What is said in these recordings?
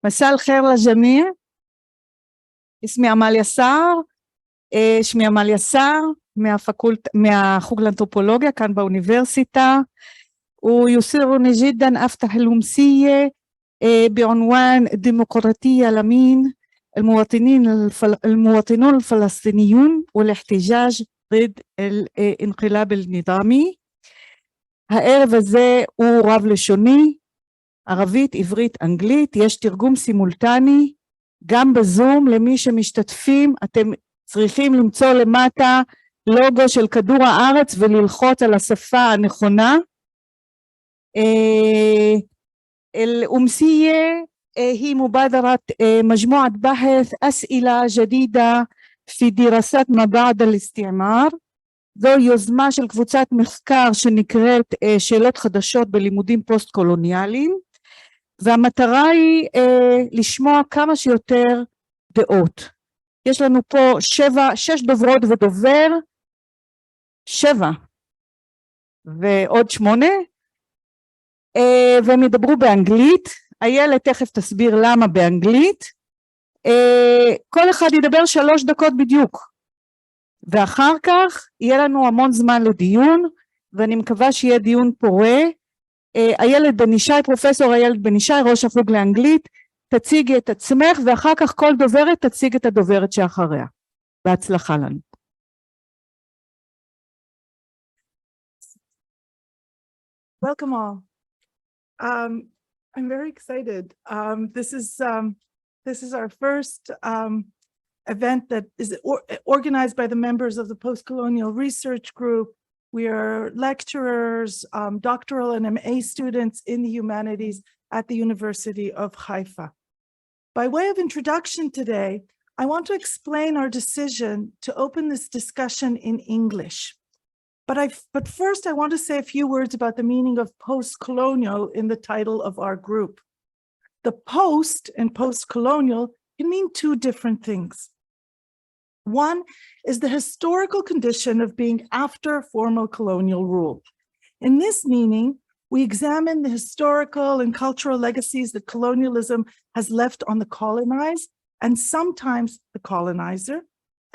مساء الخير للجميع. اسمي أمال يسار. שמי אמל יסר מהחוג לאנתרופולוגיה כאן באוניברסיטה. ويسرني جدا أفتح الأمسية بعنوان ديمقراطية لمين المواطنون الفلسطينيون والاحتجاج ضد الانقلاب النظامي. הערב הזה הוא רב לשוני, ערבית, עברית, אנגלית, יש תרגום סימולטני, גם בזום. למי שמשתתפים אתם צריכים למצוא למטה לוגו של כדור הארץ וללחוץ על השפה הנכונה. الأمسية هي مبادرة مجموعة بحث أسئلة جديدة في دراسات ما بعد الاستعمار. זו יוזמה של קבוצת מחקר שנקראת שאלות חדשות בלימודים פוסט קולוניאליים, והמטרה היא לשמוע כמה שיותר דעות. יש לנו פה 6 דוברות ודובר, 7 ועוד 8, והם ידברו באנגלית. איילת תכף תסביר למה באנגלית. כל אחד ידבר 3 דקות בדיוק, ואחר כך יהיה לנו המון זמן לדיון, ואני מקווה שיהיה דיון פורה. איילת בן ישי, פרופסור איילת בן ישי, ראש החוג לאנגלית, תציגי את עצמך, ואחר כך כל דוברת תציג את הדוברת שאחריה. בהצלחה לנו. Welcome all. I'm very excited. This is our first event that is organized by the members of the Post-Colonial Research Group. We are lecturers, doctoral and MA students in the humanities at the University of Haifa. By way of introduction today, I want to explain our decision to open this discussion in English. But first, I want to say a few words about the meaning of post-colonial in the title of our group. The post and post-colonial can mean 2 different things. One is the historical condition of being after formal colonial rule. In this meaning, we examine the historical and cultural legacies that colonialism has left on the colonized and sometimes the colonizer,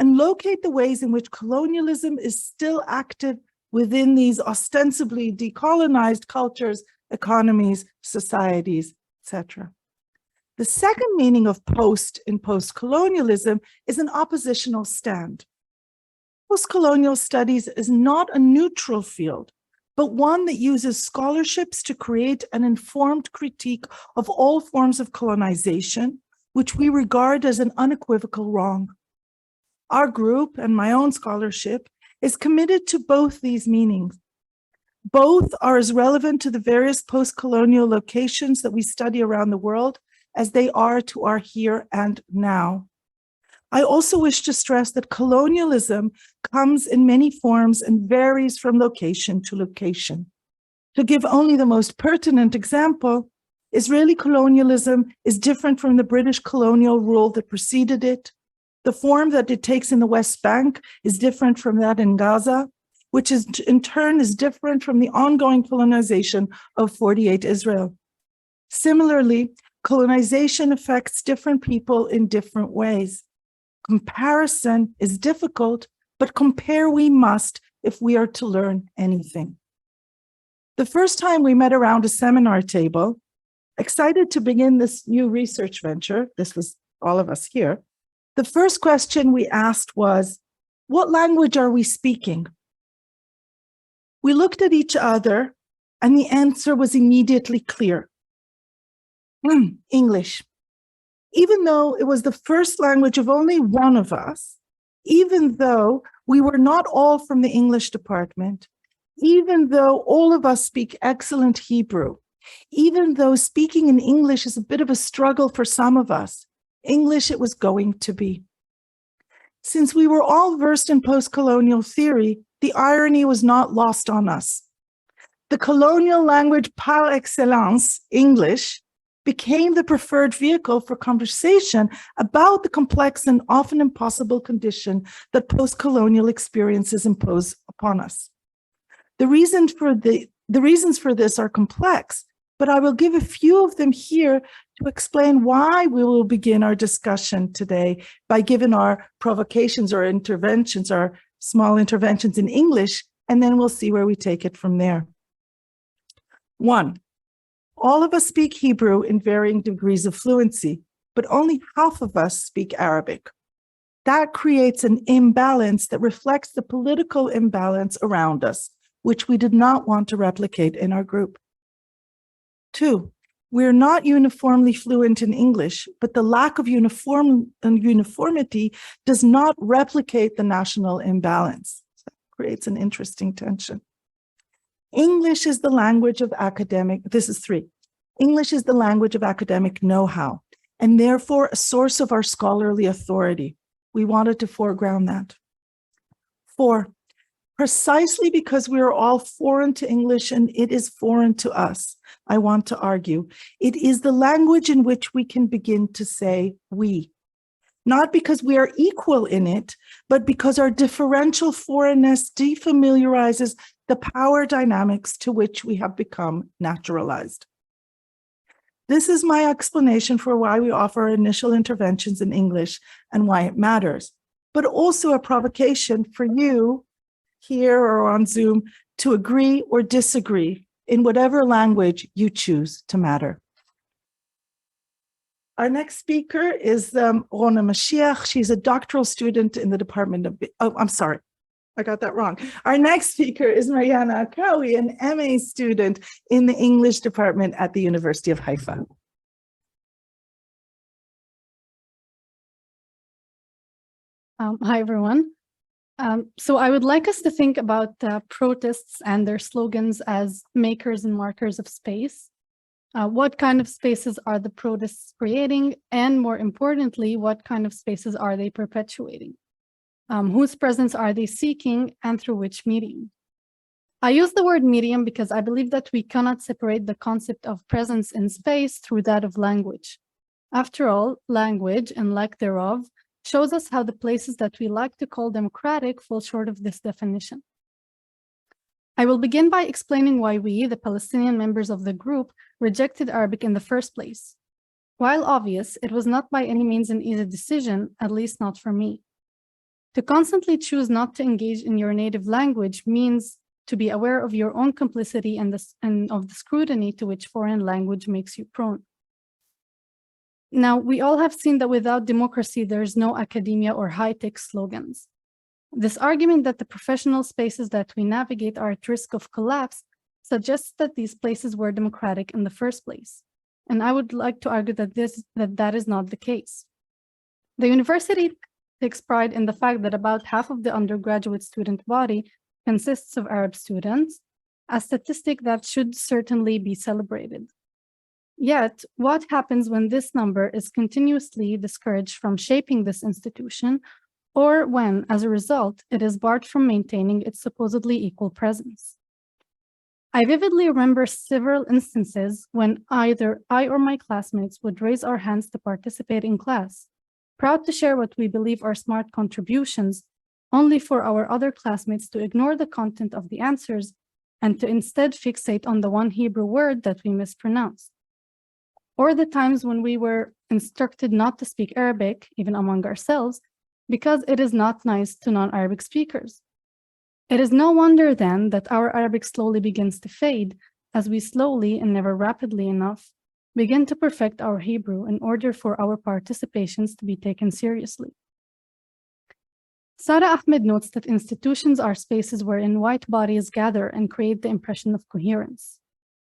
and locate the ways in which colonialism is still active within these ostensibly decolonized cultures, economies, societies, etc. The second meaning of post in post-colonialism is an oppositional stand. Post-colonial studies is not a neutral field, but one that uses scholarships to create an informed critique of all forms of colonization, which we regard as an unequivocal wrong. Our group and my own scholarship is committed to both these meanings. Both are as relevant to the various post-colonial locations that we study around the world as they are to our here and now. I also wish to stress that colonialism comes in many forms and varies from location to location. To give only the most pertinent example, Israeli colonialism is different from the British colonial rule that preceded it. The form that it takes in the West Bank is different from that in Gaza, which is in turn is different from the ongoing colonization of 48 Israel. Similarly, colonization affects different people in different ways. Comparison is difficult, but compare we must if we are to learn anything. The first time we met around a seminar table, excited to begin this new research venture, this was all of us here, the first question we asked was, what language are we speaking? We looked at each other and the answer was immediately clear. English. Even though it was the first language of only one of us, even though we were not all from the English department, even though all of us speak excellent Hebrew, even though speaking in English is a bit of a struggle for some of us, English it was going to be. Since we were all versed in post-colonial theory, the irony was not lost on us. The colonial language par excellence, English, became the preferred vehicle for conversation about the complex and often impossible condition that post-colonial experiences impose upon us. The reasons for this are complex, but I will give a few of them here to explain why we will begin our discussion today by giving our provocations or interventions, our small interventions in English, and then we'll see where we take it from there. 1, all of us speak Hebrew in varying degrees of fluency, but only half of us speak Arabic. That creates an imbalance that reflects the political imbalance around us, which we did not want to replicate in our group. 2, we're not uniformly fluent in English, but the lack of uniformity does not replicate the national imbalance. So that creates an interesting tension. English is the language of academic, this is 3. English is the language of academic know-how, and therefore a source of our scholarly authority. We wanted to foreground that. 4, precisely because we are all foreign to English and it is foreign to us, I want to argue, it is the language in which we can begin to say we. Not because we are equal in it, but because our differential foreignness defamiliarizes the power dynamics to which we have become naturalized. This is my explanation for why we offer initial interventions in English and why it matters, but also a provocation for you here or on Zoom to agree or disagree in whatever language you choose to matter. Our next speaker is Rona Mashiach. She's a doctoral student in the Department of, I got that wrong. Our next speaker is Mariana Akawi, an MA student in the English department at the University of Haifa. Hi, everyone. So I would like us to think about protests and their slogans as makers and markers of space. What kind of spaces are the protests creating? And more importantly, what kind of spaces are they perpetuating? Whose presence are they seeking and through which medium? I use the word medium because I believe that we cannot separate the concept of presence in space through that of language. After all, language and lack thereof shows us how the places that we like to call democratic fall short of this definition. I will begin by explaining why we, the Palestinian members of the group, rejected Arabic in the first place. While obvious, it was not by any means an easy decision, at least not for me. To constantly choose not to engage in your native language means to be aware of your own complicity and of the scrutiny to which foreign language makes you prone. Now, we all have seen that without democracy, there is no academia or high-tech slogans. This argument that the professional spaces that we navigate are at risk of collapse suggests that these places were democratic in the first place. And I would like to argue that that is not the case. The university takes pride in the fact that about half of the undergraduate student body consists of Arab students, a statistic that should certainly be celebrated. Yet, what happens when this number is continuously discouraged from shaping this institution, or when, as a result, it is barred from maintaining its supposedly equal presence? I vividly remember several instances when either I or my classmates would raise our hands to participate in class, proud to share what we believe are smart contributions, only for our other classmates to ignore the content of the answers and to instead fixate on the one Hebrew word that we mispronounced. Or the times when we were instructed not to speak Arabic, even among ourselves, because it is not nice to non-Arabic speakers. It is no wonder then that our Arabic slowly begins to fade as we slowly and never rapidly enough begin to perfect our Hebrew in order for our participations to be taken seriously. Sara Ahmed notes that institutions are spaces wherein white bodies gather and create the impression of coherence.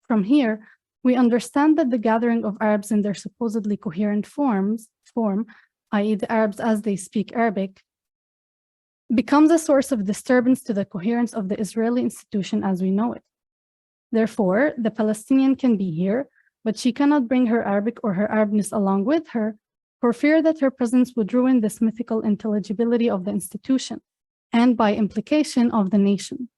From here, we understand that the gathering of Arabs in their supposedly coherent form, i.e. the Arabs as they speak Arabic, becomes a source of disturbance to the coherence of the Israeli institution as we know it. Therefore, the Palestinian can be here, but she cannot bring her Arabic or her Arabness along with her for fear that her presence would ruin this mythical intelligibility of the institution, and by implication of the nation.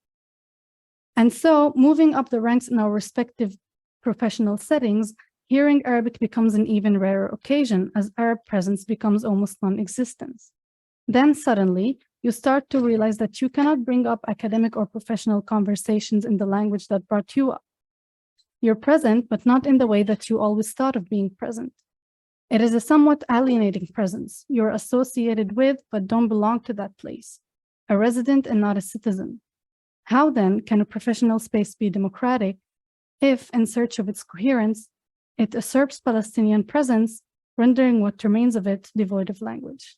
And so, moving up the ranks in our respective professional settings, hearing Arabic becomes an even rarer occasion as Arab presence becomes almost non-existent. Then suddenly, you start to realize that you cannot bring up academic or professional conversations in the language that brought you up. You're present, but not in the way that you always thought of being present. It is a somewhat alienating presence. You're associated with, but don't belong to that place, a resident and not a citizen. How then can a professional space be democratic if, in search of its coherence, it usurps Palestinian presence, rendering what remains of it devoid of language?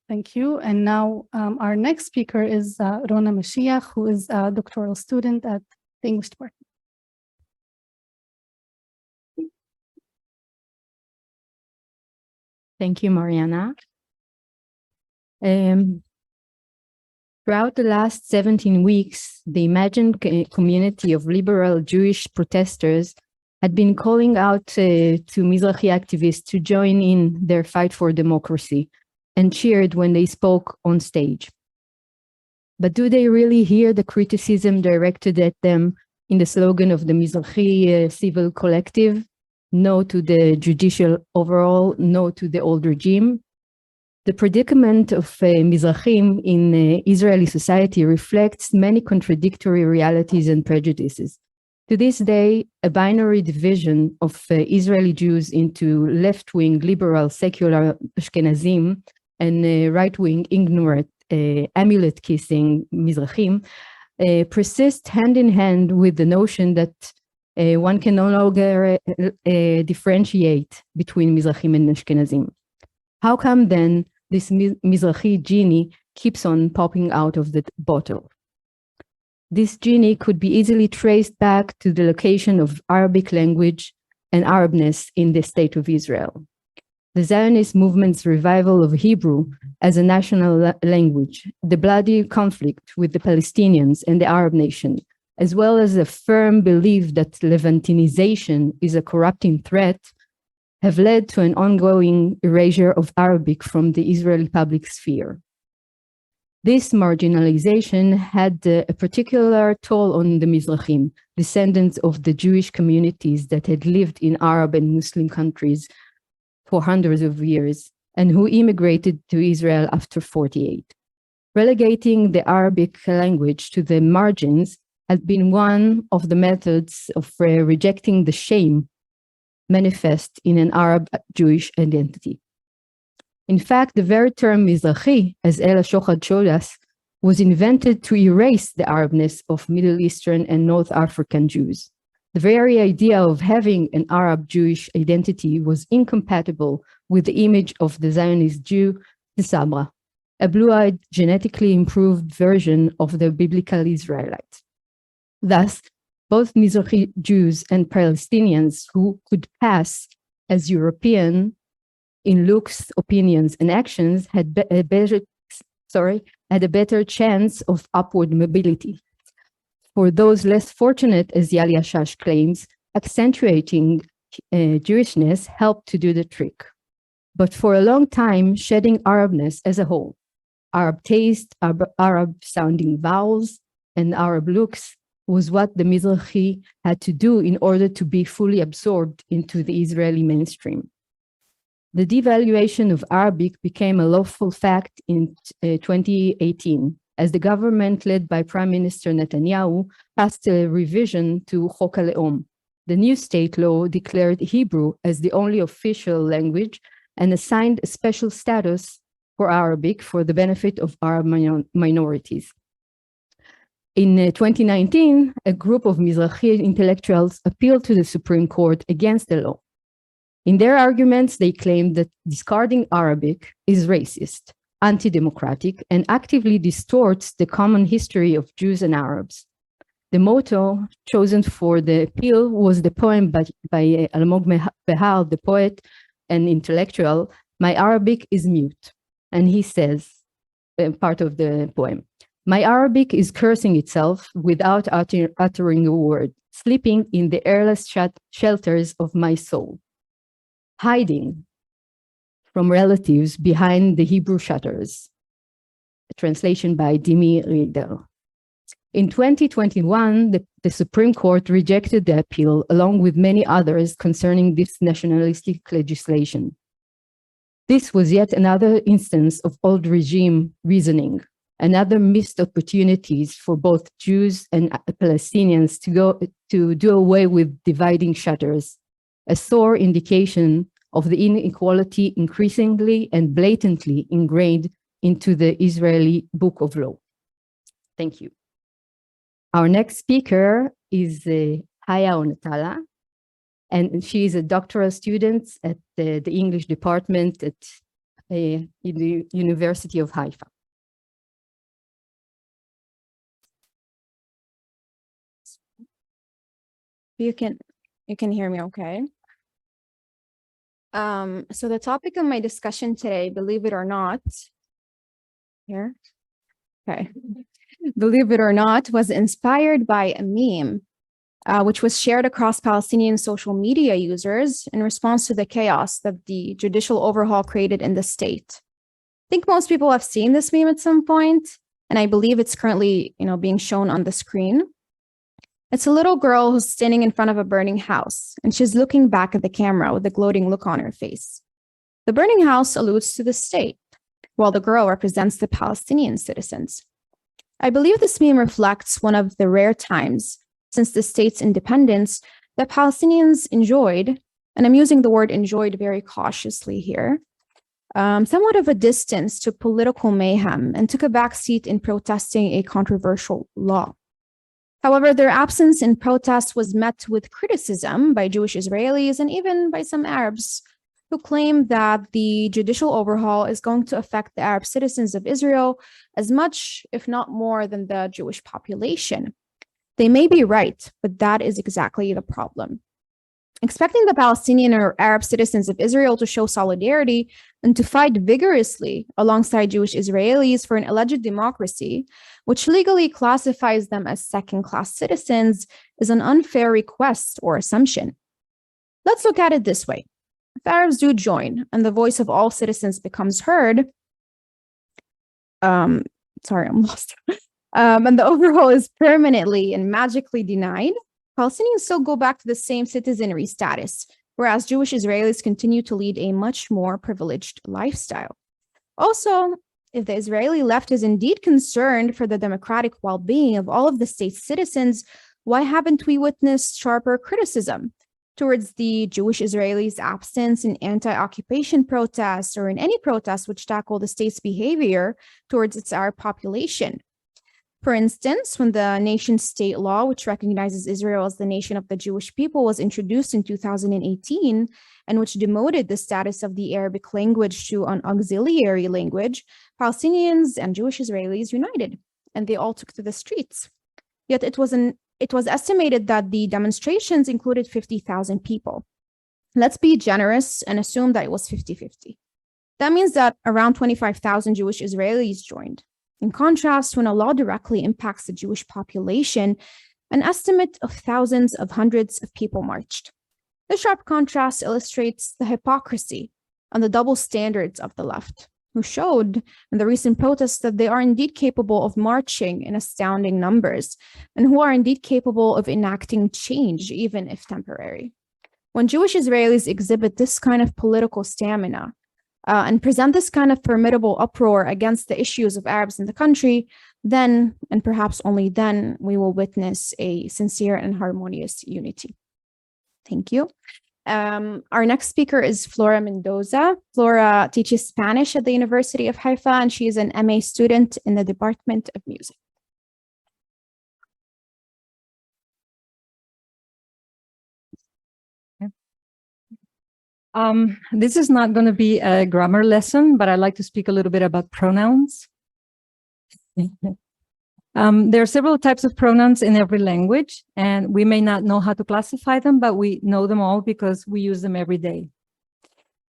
Thank you. And now our next speaker is Rona Mashiach, who is a doctoral student at the English department. Thank you, Mariana. Throughout the last 17 weeks, the imagined community of liberal Jewish protesters had been calling out to Mizrahi activists to join in their fight for democracy and cheered when they spoke on stage. But do they really hear the criticism directed at them in the slogan of the Mizrahi civil collective? No to the judicial overall, no to the old regime. The predicament of Mizrahim in Israeli society reflects many contradictory realities and prejudices. To this day, a binary division of Israeli Jews into left-wing liberal secular Ashkenazim and right-wing ignorant amulet-kissing Mizrahim persist hand in hand with the notion that one can no longer differentiate between Mizrahim and Ashkenazim. How come then this Mizrahi genie keeps on popping out of the bottle? This genie could be easily traced back to the location of Arabic language and Arabness in the State of Israel. The Zionist movement's revival of Hebrew as a national language, the bloody conflict with the Palestinians and the Arab nation, as well as a firm belief that Levantinization is a corrupting threat, have led to an ongoing erasure of Arabic from the Israeli public sphere. This marginalization had a particular toll on the Mizrahim, descendants of the Jewish communities that had lived in Arab and Muslim countries for hundreds of years and who immigrated to Israel after 1948. Relegating the Arabic language to the margins has been one of the methods of rejecting the shame manifest in an Arab Jewish identity. In fact, the very term Mizrahi, as Ella Shochad showed us, was invented to erase the Arabness of Middle Eastern and North African Jews. The very idea of having an Arab Jewish identity was incompatible with the image of the Zionist Jew, the Sabra, a blue-eyed, genetically improved version of the biblical Israelites. Thus, both Mizrahi Jews and Palestinians who could pass as European in looks, opinions, and actions had a better chance of upward mobility. For those less fortunate, as Yali Ashash claims, accentuating Jewishness helped to do the trick. But for a long time, shedding Arabness as a whole, Arab taste, Arab-sounding vowels, and Arab looks was what the Mizrahi had to do in order to be fully absorbed into the Israeli mainstream. The devaluation of Arabic became a lawful fact in 2018, as the government led by Prime Minister Netanyahu passed a revision to Chok HaLeom. The new state law declared Hebrew as the only official language and assigned a special status for Arabic for the benefit of Arab minorities. In 2019, a group of Mizrahi intellectuals appealed to the Supreme Court against the law. In their arguments, they claimed that discarding Arabic is racist, anti-democratic, and actively distorts the common history of Jews and Arabs. The motto chosen for the appeal was the poem by Almog Behar, the poet and intellectual, "My Arabic is mute." And he says, part of the poem, "My Arabic is cursing itself without uttering a word, sleeping in the airless shelters of my soul, hiding from relatives behind the Hebrew shutters." A translation by Dimi Riedel. In 2021, the Supreme Court rejected the appeal, along with many others concerning this nationalistic legislation. This was yet another instance of old regime reasoning. another missed opportunities for both Jews and Palestinians to do away with dividing shutters, a sore indication of the inequality increasingly and blatantly ingrained into the Israeli Book of Law. Thank you. Our next speaker is Haya Onatala, and she is a doctoral student at the English department at the University of Haifa. You can hear me okay? So the topic of my discussion today, believe it or not, here, okay, believe it or not, was inspired by a meme, which was shared across Palestinian social media users in response to the chaos that the judicial overhaul created in the state. I think most people have seen this meme at some point, and I believe it's currently, being shown on the screen. It's a little girl who's standing in front of a burning house, and she's looking back at the camera with a gloating look on her face. The burning house alludes to the state, while the girl represents the Palestinian citizens. I believe this meme reflects one of the rare times since the state's independence that Palestinians enjoyed, and I'm using the word enjoyed very cautiously here, somewhat of a distance to political mayhem and took a backseat in protesting a controversial law. However, their absence in protest was met with criticism by Jewish Israelis and even by some Arabs who claim that the judicial overhaul is going to affect the Arab citizens of Israel as much, if not more, than the Jewish population. They may be right, but that is exactly the problem. Expecting the Palestinian or Arab citizens of Israel to show solidarity and to fight vigorously alongside Jewish Israelis for an alleged democracy, which legally classifies them as second-class citizens, is an unfair request or assumption. Let's look at it this way. If Arabs do join and the voice of all citizens becomes heard, and the overhaul is permanently and magically denied, Palestinians still go back to the same citizenry status, whereas Jewish Israelis continue to lead a much more privileged lifestyle. Also, if the Israeli left is indeed concerned for the democratic well-being of all of the state's citizens, why haven't we witnessed sharper criticism towards the Jewish Israelis' absence in anti-occupation protests or in any protests which tackle the state's behavior towards its Arab population? For instance, when the nation-state law, which recognizes Israel as the nation of the Jewish people, was introduced in 2018, and which demoted the status of the Arabic language to an auxiliary language, Palestinians and Jewish Israelis united, and they all took to the streets. Yet it was estimated that the demonstrations included 50,000 people. Let's be generous and assume that it was 50-50. That means that around 25,000 Jewish Israelis joined. In contrast, when a law directly impacts the Jewish population, an estimate of thousands of hundreds of people marched. This sharp contrast illustrates the hypocrisy and the double standards of the left, who showed in the recent protests that they are indeed capable of marching in astounding numbers, and who are indeed capable of enacting change, even if temporary. When Jewish Israelis exhibit this kind of political stamina, and present this kind of formidable uproar against the issues of Arabs in the country, then, and perhaps only then, we will witness a sincere and harmonious unity. Thank you. Our next speaker is Flora Mendoza. Flora teaches Spanish at the University of Haifa, and she is an MA student in the Department of Music. This is not going to be a grammar lesson, but I'd like to speak a little bit about pronouns. There are several types of pronouns in every language, and we may not know how to classify them, but we know them all because we use them every day.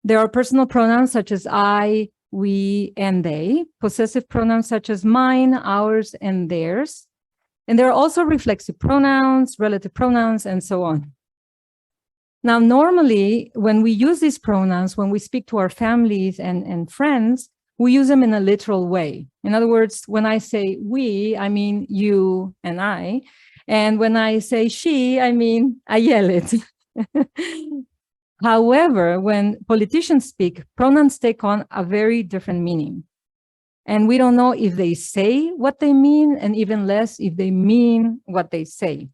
There are personal pronouns such as I, we, and they, possessive pronouns such as mine, ours, and theirs. And there are also reflexive pronouns, relative pronouns, and so on. Now, normally, when we use these pronouns, when we speak to our families and friends, we use them in a literal way. In other words, when I say we, I mean you and I. And when I say she, I mean Ayelet. However, when politicians speak, pronouns take on a very different meaning. And we don't know if they say what they mean, and even less if they mean what they say.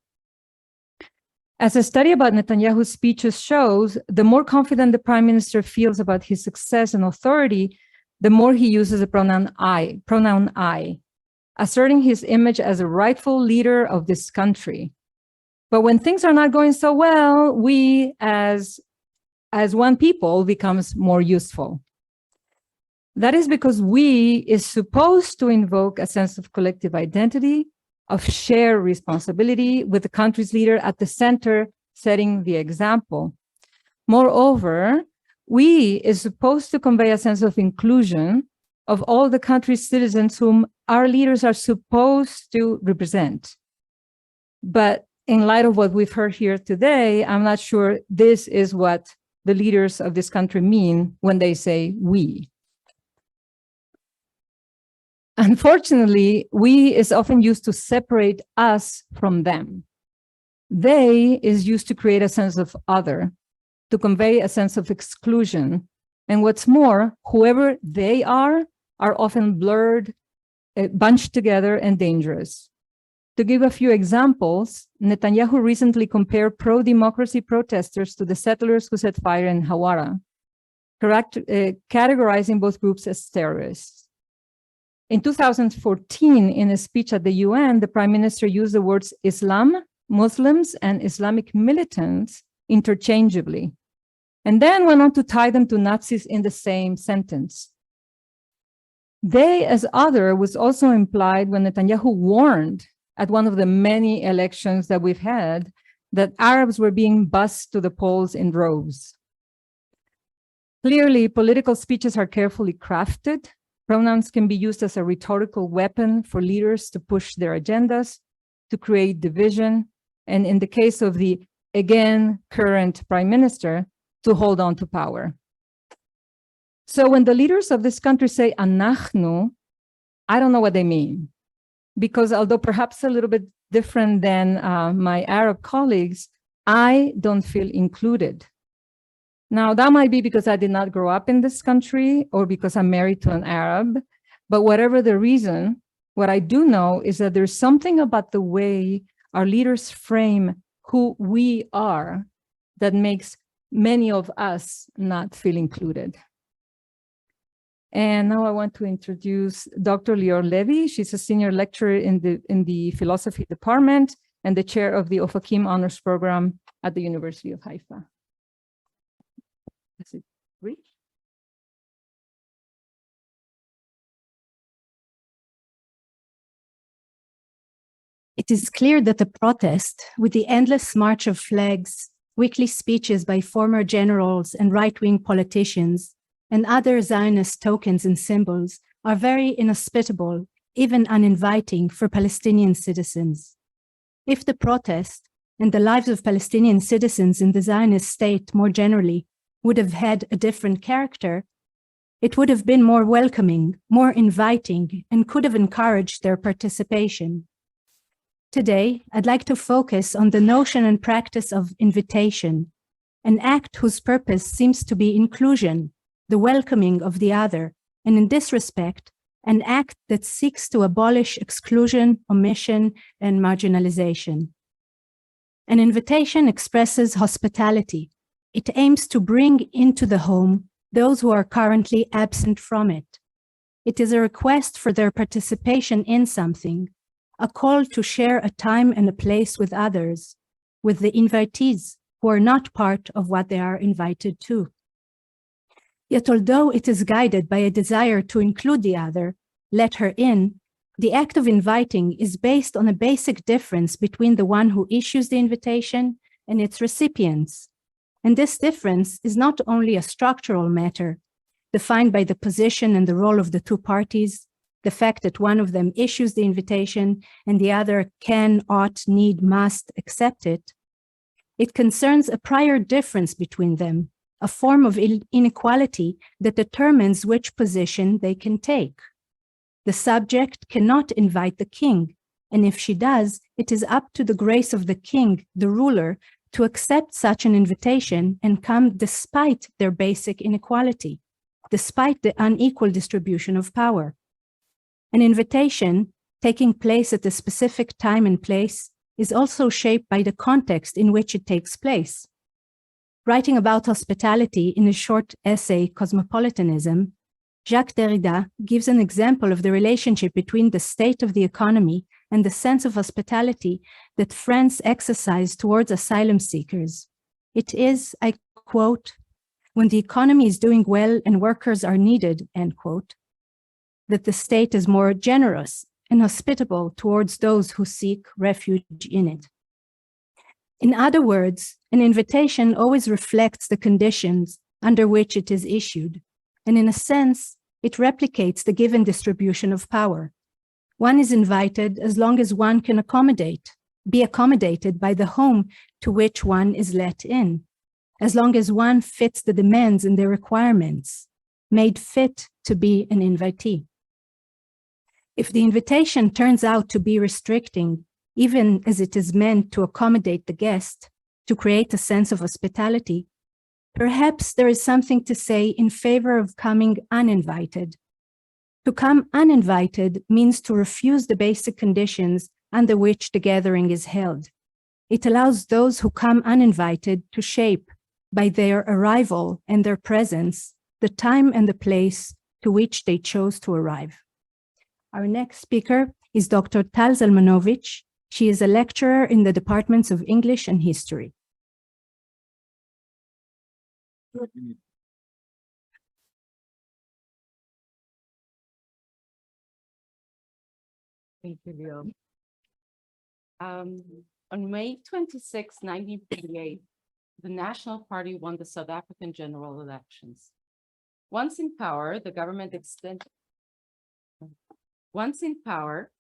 As a study about Netanyahu's speeches shows, the more confident the prime minister feels about his success and authority, the more he uses the pronoun I, asserting his image as a rightful leader of this country. But when things are not going so well, we as one people becomes more useful. That is because we is supposed to invoke a sense of collective identity, of shared responsibility, with the country's leader at the center, setting the example. Moreover, we is supposed to convey a sense of inclusion of all the country's citizens whom our leaders are supposed to represent. But in light of what we've heard here today, I'm not sure this is what the leaders of this country mean when they say we. Unfortunately, we is often used to separate us from them. They is used to create a sense of other, to convey a sense of exclusion. And what's more, whoever they are often blurred, bunched together, and dangerous. To give a few examples, Netanyahu recently compared pro-democracy protesters to the settlers who set fire in Hawara, categorizing both groups as terrorists. In 2014, in a speech at the UN, the prime minister used the words Islam, Muslims, and Islamic militants interchangeably, and then went on to tie them to Nazis in the same sentence. They as other was also implied when Netanyahu warned at one of the many elections that we've had that Arabs were being bussed to the polls in droves. Clearly, political speeches are carefully crafted. Pronouns can be used as a rhetorical weapon for leaders to push their agendas, to create division, and in the case of the, again, current prime minister, to hold on to power. So when the leaders of this country say anachnu, I don't know what they mean, because although perhaps a little bit different than my Arab colleagues, I don't feel included. Now, that might be because I did not grow up in this country or because I'm married to an Arab, but whatever the reason, what I do know is that there's something about the way our leaders frame who we are that makes many of us not feel included. And now I want to introduce Dr. Lior Levy. She's a senior lecturer in the philosophy department and the chair of the Ofakim Honors Program at the University of Haifa. Does it reach? It is clear that the protest, with the endless march of flags, weekly speeches by former generals and right-wing politicians, and other Zionist tokens and symbols, are very inhospitable, even uninviting for Palestinian citizens. If the protest and the lives of Palestinian citizens in the Zionist state more generally would have had a different character, it would have been more welcoming, more inviting, and could have encouraged their participation. Today, I'd like to focus on the notion and practice of invitation, an act whose purpose seems to be inclusion, the welcoming of the other, and in this respect, an act that seeks to abolish exclusion, omission, and marginalization. An invitation expresses hospitality. It aims to bring into the home those who are currently absent from it. It is a request for their participation in something, a call to share a time and a place with others, with the invitees who are not part of what they are invited to. Yet although it is guided by a desire to include the other, let her in, the act of inviting is based on a basic difference between the one who issues the invitation and its recipients. And this difference is not only a structural matter, defined by the position and the role of the two parties, the fact that one of them issues the invitation and the other can, ought, need, must accept it. It concerns a prior difference between them, a form of inequality that determines which position they can take. The subject cannot invite the king, and if she does, it is up to the grace of the king, the ruler, to accept such an invitation and come despite their basic inequality, despite the unequal distribution of power. An invitation taking place at a specific time and place is also shaped by the context in which it takes place. Writing about hospitality in a short essay, Cosmopolitanism, Jacques Derrida gives an example of the relationship between the state of the economy and the sense of hospitality that France exercised towards asylum seekers. It is, I quote, when the economy is doing well and workers are needed, end quote, that the state is more generous and hospitable towards those who seek refuge in it. In other words, an invitation always reflects the conditions under which it is issued, and in a sense, it replicates the given distribution of power. One is invited as long as one can be accommodated by the home to which one is let in, as long as one fits the demands and the requirements, made fit to be an invitee. If the invitation turns out to be restricting, even as it is meant to accommodate the guest, to create a sense of hospitality, perhaps there is something to say in favor of coming uninvited. To come uninvited means to refuse the basic conditions under which the gathering is held. It allows those who come uninvited to shape, by their arrival and their presence, the time and the place to which they chose to arrive. Our next speaker is Dr. Tal Zalmanovich. She is a lecturer in the departments of English and History. Thank you, Leo. On May 26, 1948, the National Party won the South African general elections. Once in power, the government extended. Once in power,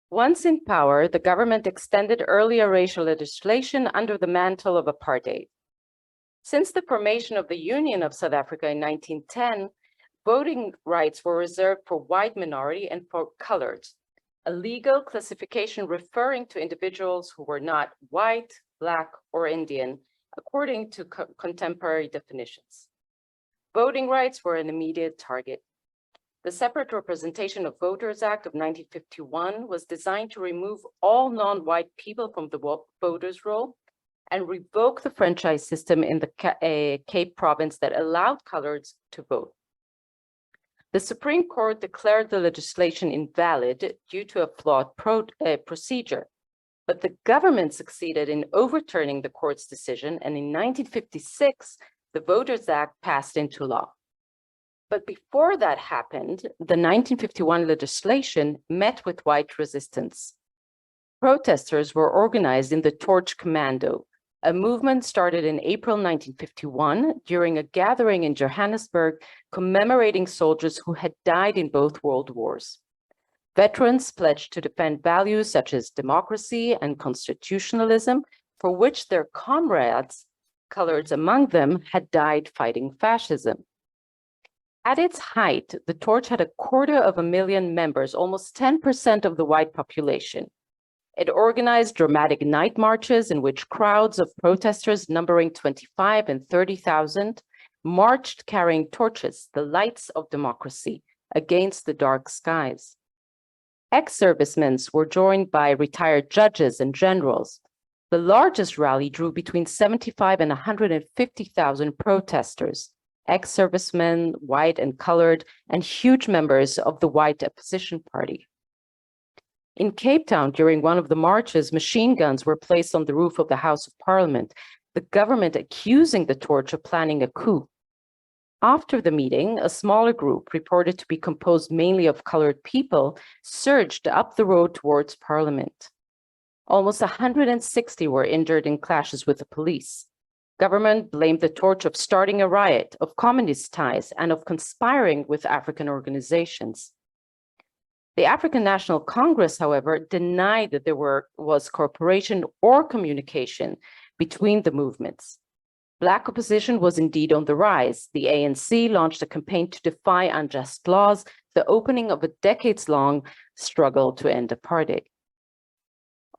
Once in power, the government extended earlier racial legislation under the mantle of apartheid. Since the formation of the Union of South Africa in 1910, voting rights were reserved for white minority and for colored, a legal classification referring to individuals who were not white, Black, or Indian, according to contemporary definitions. Voting rights were an immediate target. The Separate Representation of Voters Act of 1951 was designed to remove all non-white people from the voters' roll and revoke the franchise system in the Cape Province that allowed coloreds to vote. The Supreme Court declared the legislation invalid due to a flawed procedure, but the government succeeded in overturning the court's decision, and in 1956, the Voters Act passed into law. But before that happened, the 1951 legislation met with white resistance. Protesters were organized in the Torch Commando, a movement started in April 1951 during a gathering in Johannesburg commemorating soldiers who had died in both world wars. Veterans pledged to defend values such as democracy and constitutionalism, for which their comrades, coloreds among them, had died fighting fascism. At its height, the Torch had 250,000 members, almost 10% of the white population. It organized dramatic night marches in which crowds of protesters numbering 25 and 30,000 marched carrying torches, the lights of democracy, against the dark skies. Ex-servicemen were joined by retired judges and generals. The largest rally drew between 75 and 150,000 protesters, ex-servicemen, white and colored, and huge members of the white opposition party. In Cape Town, during one of the marches, machine guns were placed on the roof of the House of Parliament, the government accusing the Torch of planning a coup. After the meeting, a smaller group, reported to be composed mainly of colored people, surged up the road towards Parliament. Almost 160 were injured in clashes with the police. Government blamed the Torch of starting a riot, of communist ties, and of conspiring with African organizations. The African National Congress, however, denied that there was cooperation or communication between the movements. Black opposition was indeed on the rise. The ANC launched a campaign to defy unjust laws, the opening of a decades-long struggle to end apartheid.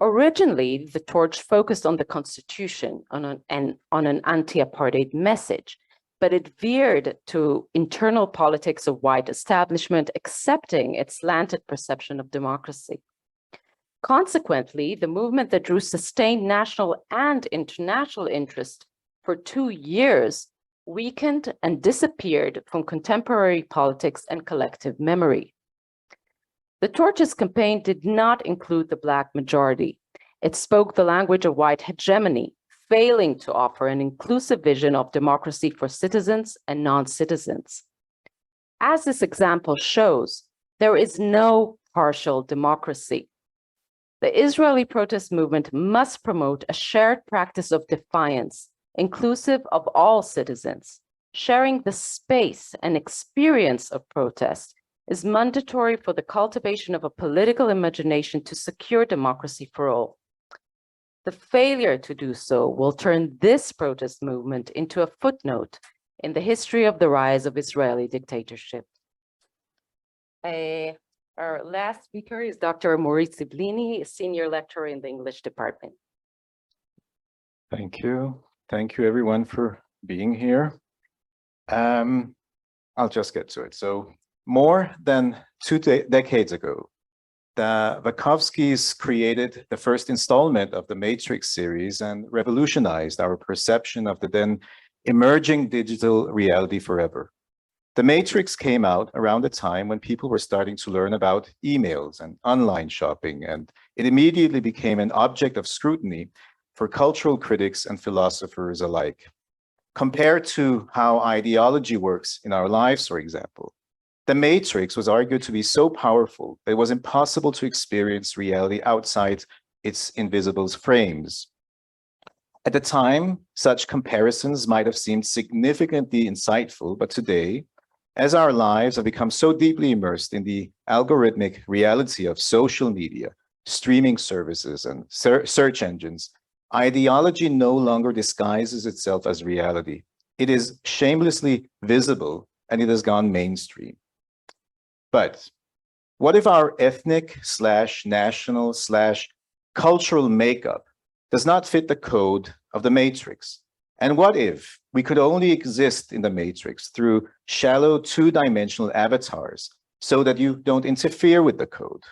Originally, the torch focused on the Constitution and on an anti-apartheid message, but it veered to internal politics of white establishment accepting its slanted perception of democracy. Consequently, the movement that drew sustained national and international interest for 2 years weakened and disappeared from contemporary politics and collective memory. The Torch's campaign did not include the Black majority. It spoke the language of white hegemony, failing to offer an inclusive vision of democracy for citizens and non-citizens. As this example shows, there is no partial democracy. The Israeli protest movement must promote a shared practice of defiance, inclusive of all citizens. Sharing the space and experience of protest is mandatory for the cultivation of a political imagination to secure democracy for all. The failure to do so will turn this protest movement into a footnote in the history of the rise of Israeli dictatorship. Our last speaker is Dr. Maurice Ziblini, senior lecturer in the English department. Thank you. Thank you everyone for being here. I'll just get to it. So more than 2 decades ago, the Wachowskis created the first installment of the Matrix series and revolutionized our perception of the then emerging digital reality forever. The Matrix came out around the time when people were starting to learn about emails and online shopping, and it immediately became an object of scrutiny for cultural critics and philosophers alike. Compared to how ideology works in our lives, for example, the Matrix was argued to be so powerful that it was impossible to experience reality outside its invisible frames. At the time, such comparisons might have seemed significantly insightful, but today, as our lives have become so deeply immersed in the algorithmic reality of social media, streaming services, and search engines, ideology no longer disguises itself as reality. It is shamelessly visible, and it has gone mainstream. But what if our ethnic/national/cultural makeup does not fit the code of the Matrix? And what if we could only exist in the Matrix through shallow 2-dimensional avatars so that you don't interfere with the code?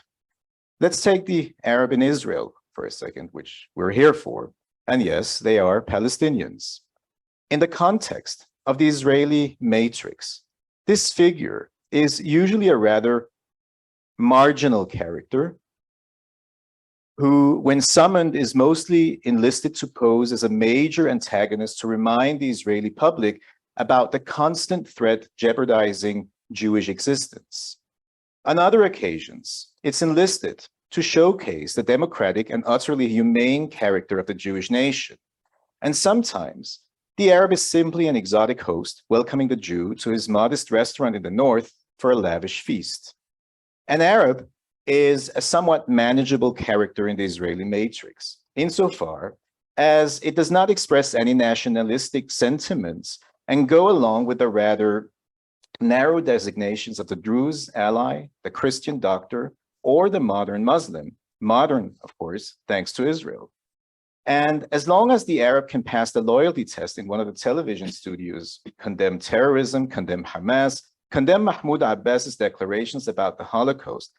Let's take the Arab in Israel for a second, which we're here for. And yes, they are Palestinians. In the context of the Israeli Matrix, this figure is usually a rather marginal character who, when summoned, is mostly enlisted to pose as a major antagonist to remind the Israeli public about the constant threat jeopardizing Jewish existence. On other occasions, it's enlisted to showcase the democratic and utterly humane character of the Jewish nation. And sometimes, the Arab is simply an exotic host welcoming the Jew to his modest restaurant in the north for a lavish feast. An Arab is a somewhat manageable character in the Israeli Matrix, insofar as it does not express any nationalistic sentiments and go along with the rather narrow designations of the Druze ally, the Christian doctor, or the modern Muslim. Modern, of course, thanks to Israel. And as long as the Arab can pass the loyalty test in one of the television studios, condemn terrorism, condemn Hamas, condemn Mahmoud Abbas's declarations about the Holocaust,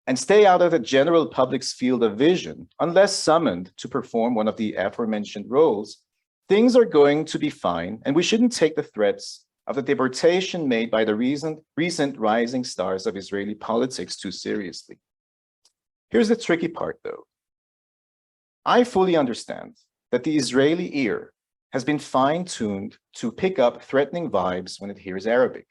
and stay out of the general public's field of vision, unless summoned to perform one of the aforementioned roles, things are going to be fine, and we shouldn't take the threats of the deportation made by the recent rising stars of Israeli politics too seriously. Here's the tricky part, though. I fully understand that the Israeli ear has been fine-tuned to pick up threatening vibes when it hears Arabic.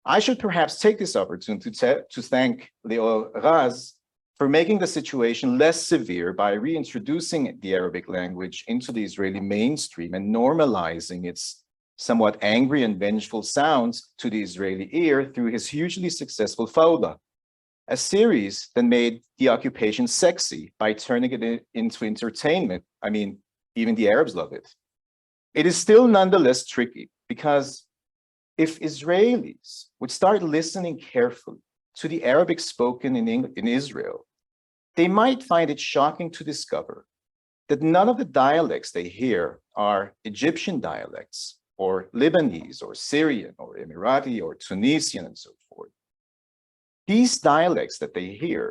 I should perhaps take this opportunity to thank Leo Raz for making the situation less severe by reintroducing the Arabic language into the Israeli mainstream and normalizing its somewhat angry and vengeful sounds to the Israeli ear through his hugely successful Fawda, a series that made the occupation sexy by turning it into entertainment. I mean, even the Arabs love it. It is still nonetheless tricky because if Israelis would start listening carefully to the Arabic spoken in Israel, they might find it shocking to discover that none of the dialects they hear are Egyptian dialects, or Lebanese, or Syrian, or Emirati, or Tunisian, and so forth. These dialects that they hear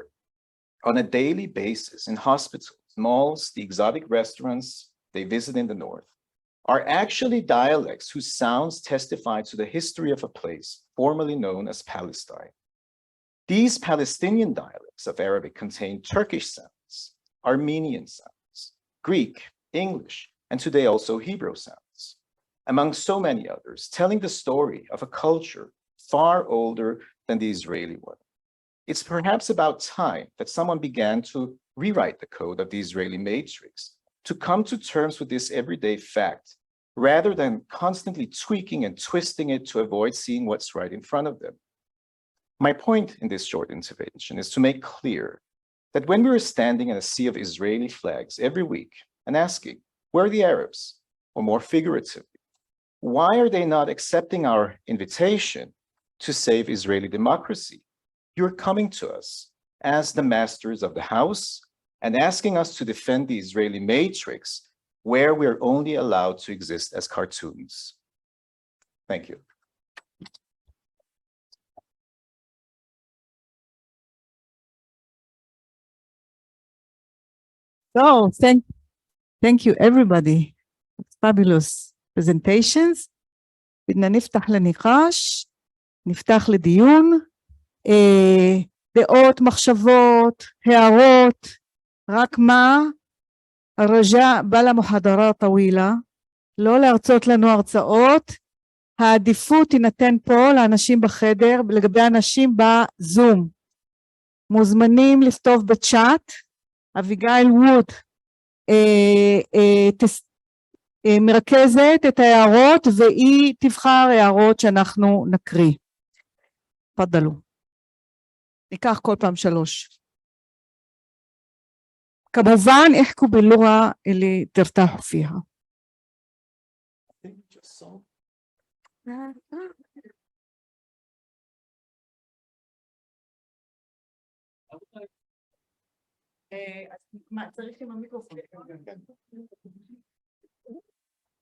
on a daily basis in hospitals, malls, the exotic restaurants they visit in the north, are actually dialects whose sounds testify to the history of a place formerly known as Palestine. These Palestinian dialects of Arabic contain Turkish sounds, Armenian sounds, Greek, English, and today also Hebrew sounds, among so many others, telling the story of a culture far older than the Israeli one. It's perhaps about time that someone began to rewrite the code of the Israeli matrix to come to terms with this everyday fact, rather than constantly tweaking and twisting it to avoid seeing what's right in front of them. My point in this short intervention is to make clear that when we are standing in a sea of Israeli flags every week and asking, where are the Arabs? Or more figuratively, why are they not accepting our invitation to save Israeli democracy? You're coming to us as the masters of the house and asking us to defend the Israeli matrix where we're only allowed to exist as cartoons. Thank you. So thank you everybody. Fabulous presentations. بدنا نفتح لنقاش, נפתח לדיון, דעות, מחשבות, הערות, רק מה? الرجاء بلا محاضرات طويلة, לא להרצות לנו הרצאות, העדיפות תינתן פה לאנשים בחדר, לגבי אנשים בזום. מוזמנים לכתוב בצ'אט, אביגיל ווד מרכזת את ההערות והיא תבחר הערות שאנחנו נקריא. תפדלו. ניקח כל פעם 3. כמובן, احكوا باللغة اللي ترتاحوا فيها.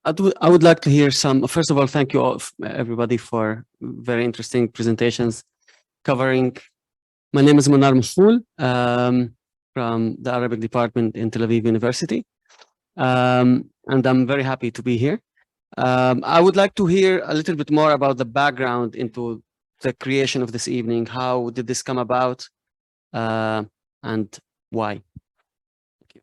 I would like to hear some. First of all, thank you all, everybody, for very interesting presentations covering. My name is Munar Mahfoul from the Arabic department in Tel Aviv University, and I'm very happy to be here. I would like to hear a little bit more about the background into the creation of this evening. How did this come about, and why? Thank you.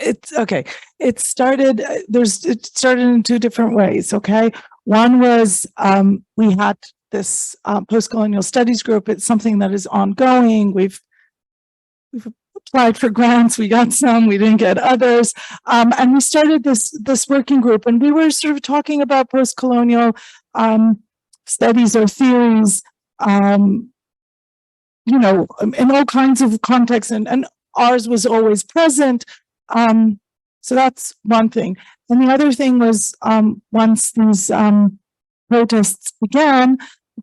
It's okay. It started in 2 different ways. Okay. One was we had this post-colonial studies group. It's something that is ongoing. We've applied for grants. We got some, we didn't get others. And we started this working group, and we were sort of talking about post-colonial studies or theories, you know, in all kinds of contexts, and ours was always present. So that's one thing. And the other thing was once these protests began,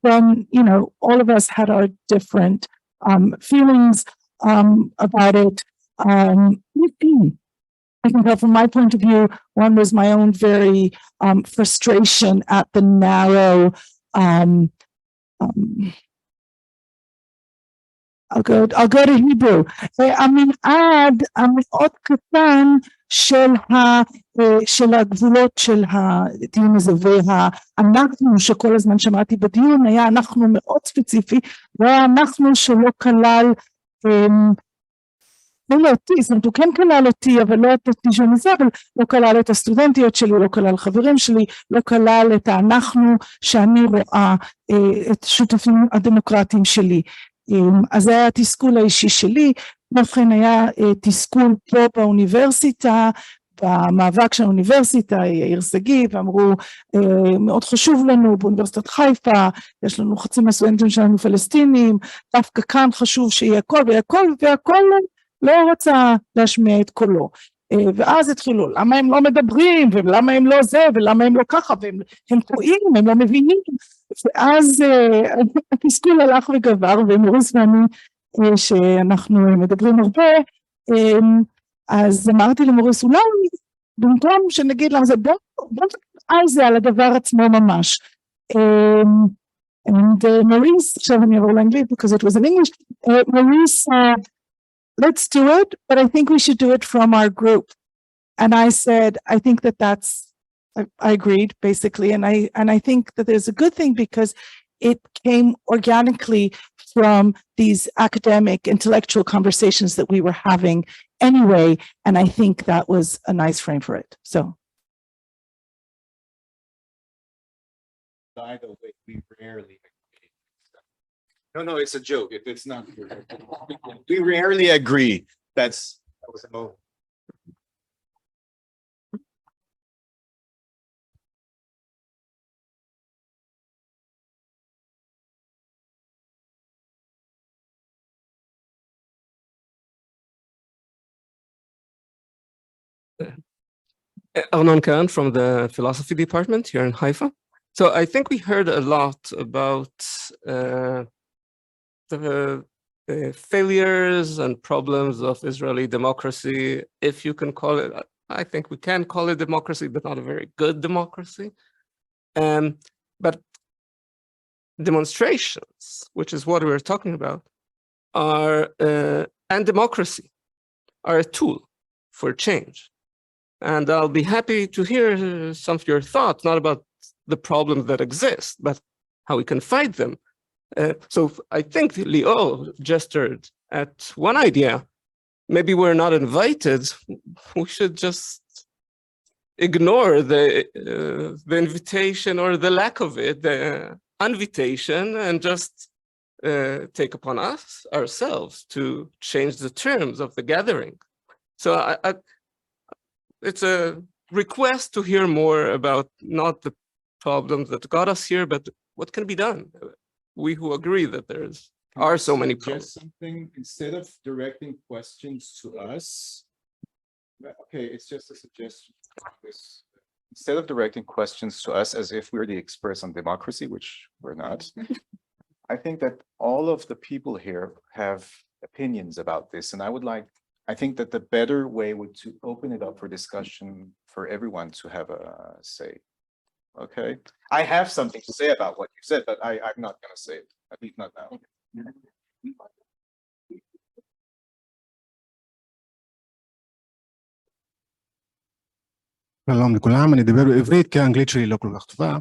then, you know, all of us had our different feelings about it. I can tell from my point of view, one was my own very frustration at the narrow, I'll go to Hebrew. המנעד המאוד קטן של הגבולות של הדיון הזה, והאנחנו שכל הזמן שמעתי בדיון היה אנחנו מאוד ספציפי, והאנחנו שלא כלל, לא אותי, זאת אומרת הוא כן כלל אותי, אבל לא אותי שאני זה, אבל לא כלל את הסטודנטיות שלי, לא כלל חברים שלי, לא כלל את האנחנו שאני רואה את שותפים הדמוקרטיים שלי. אז זה היה התסכול האישי שלי, ובכן היה תסכול פה באוניברסיטה, במאבק של האוניברסיטה, יאיר שגיא, ואמרו מאוד חשוב לנו באוניברסיטת חיפה, יש לנו חצי מהסטודנטים שלנו פלסטינים, דווקא כאן חשוב שיהיה הכל, והכל לא רצה להשמיע את קולו. ואז התחילו, למה הם לא מדברים, ולמה הם לא זה, ולמה הם לא ככה, והם טועים, הם לא מבינים, ואז התסכול הלך וגבר, ומוריס ואני, שאנחנו מדברים הרבה, אז אמרתי למוריס, אולי במקום שנגיד למה זה, בוא על זה, על הדבר עצמו ממש. And Maurice, עכשיו אני אעבור לאנגלית, because it was in English, Maurice said, let's do it, but I think we should do it from our group. And I said, I think I agreed basically. And I think that there's a good thing because it came organically from these academic intellectual conversations that we were having anyway. And I think that was a nice frame for it. So. By the way, we rarely agree. No, it's a joke. It's not. We rarely agree. That was a moment. Arnon Kern from the philosophy department here in Haifa. So I think we heard a lot about the failures and problems of Israeli democracy, if you can call it. I think we can call it democracy, but not a very good democracy. But demonstrations, which is what we're talking about, and democracy are a tool for change. And I'll be happy to hear some of your thoughts, not about the problems that exist, but how we can fight them. So I think Leo gestured at one idea. Maybe we're not invited. We should just ignore the invitation or the lack of it, the invitation, and just take upon us ourselves to change the terms of the gathering. So it's a request to hear more about not the problems that got us here, but what can be done. We who agree that are so many problems. Something instead of directing questions to us. Okay, it's just a suggestion. Instead of directing questions to us as if we're the experts on democracy, which we're not, I think that all of the people here have opinions about this, and I think that the better way would to open it up for discussion for everyone to have a say. Okay, I have something to say about what you said, but I'm not going to say it, at least not now. שלום לכולם, אני אדבר בעברית כי האנגלית שלי לא כל כך טובה.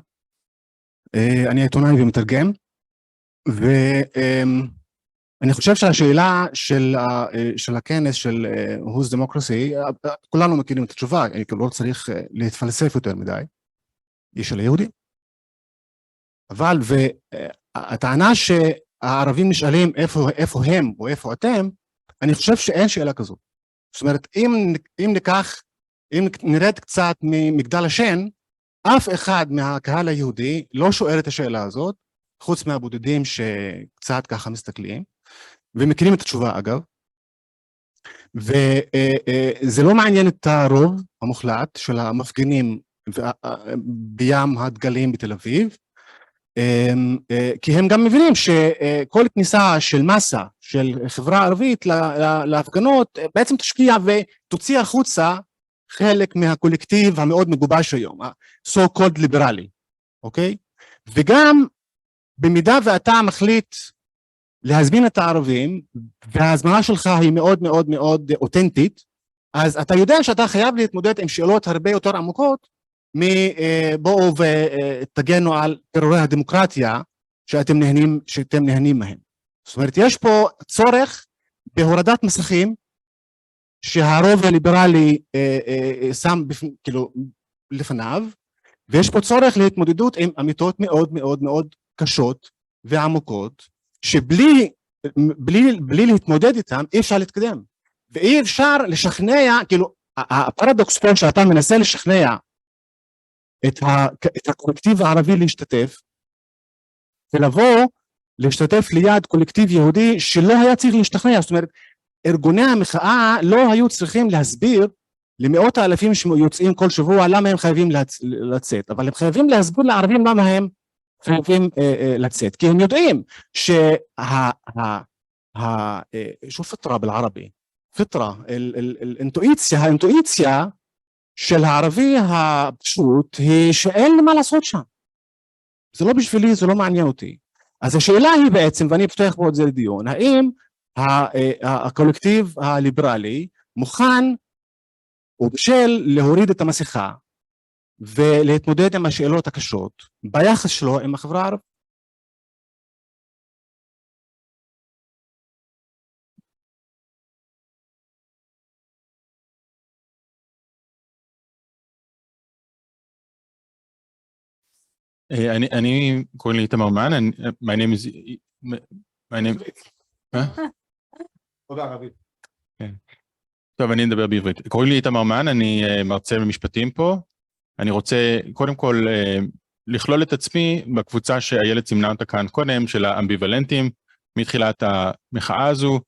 אני עיתונאי ומתרגם, ואני חושב שהשאלה של הכנס של Who's Democracy, כולנו מכירים את התשובה, לא צריך להתפלסף יותר מדי, היא של היהודים. אבל, והטענה שהערבים נשאלים איפה הם או איפה אתם, אני חושב שאין שאלה כזו. זאת אומרת, אם נרד קצת ממגדל השן, אף אחד מהקהל היהודי לא שואל את השאלה הזאת, חוץ מהבודדים שקצת ככה מסתכלים, ומכירים את התשובה אגב, וזה לא מעניין את הרוב המוחלט של המפגינים בים הדגלים בתל אביב, כי הם גם מבינים שכל כניסה של מסה, של חברה ערבית להפגנות, בעצם תשקיע ותוציא החוצה חלק מהקולקטיב המאוד מגובש היום, so called ליברלי, אוקיי? וגם במידה ואתה מחליט להזמין את הערבים, וההזמנה שלך היא מאוד מאוד מאוד אותנטית, אז אתה יודע שאתה חייב להתמודד עם שאלות הרבה יותר עמוקות, בואו ותגנו על טרורי הדמוקרטיה שאתם נהנים מהם. זאת אומרת, יש פה צורך בהורדת מסכים, שהרוב הליברלי שם כאילו לפניו, ויש פה צורך להתמודדות עם אמיתות מאוד מאוד מאוד קשות ועמוקות, שבלי להתמודד איתם אי אפשר להתקדם, ואי אפשר לשכנע, כאילו הפרדוקס פה שאתה מנסה לשכנע את הקולקטיב הערבי להשתתף, ולבוא להשתתף ליד קולקטיב יהודי שלא היה צריך להשתכנע. זאת אומרת, ארגוני המחאה לא היו צריכים להסביר למאות האלפים שיוצאים כל שבוע, למה הם חייבים לצאת, אבל הם חייבים להסביר לערבים למה הם חייבים לצאת, כי הם יודעים شو فطرة بالعربي فطرة האינטואיציה של הערבי הפשוט היא שאין מה לעשות שם, זה לא בשבילי, זה לא מעניין אותי. אז השאלה היא בעצם, ואני פותח פה את זה לדיון, האם הקולקטיב הליברלי מוכן ובשל להוריד את המסכה ולהתמודד עם השאלות הקשות ביחס שלו עם החברה הערבית. אני קוראים לי איתמר מן, my name is טוב, אני אדבר בעברית. קוראים לי איתמר מן, אני מרצה במשפטים פה. אני רוצה קודם כל לכלול את עצמי בקבוצה שאיילת סימנה אותה כאן קודם, של האמביוולנטים, מתחילת המחאה הזו.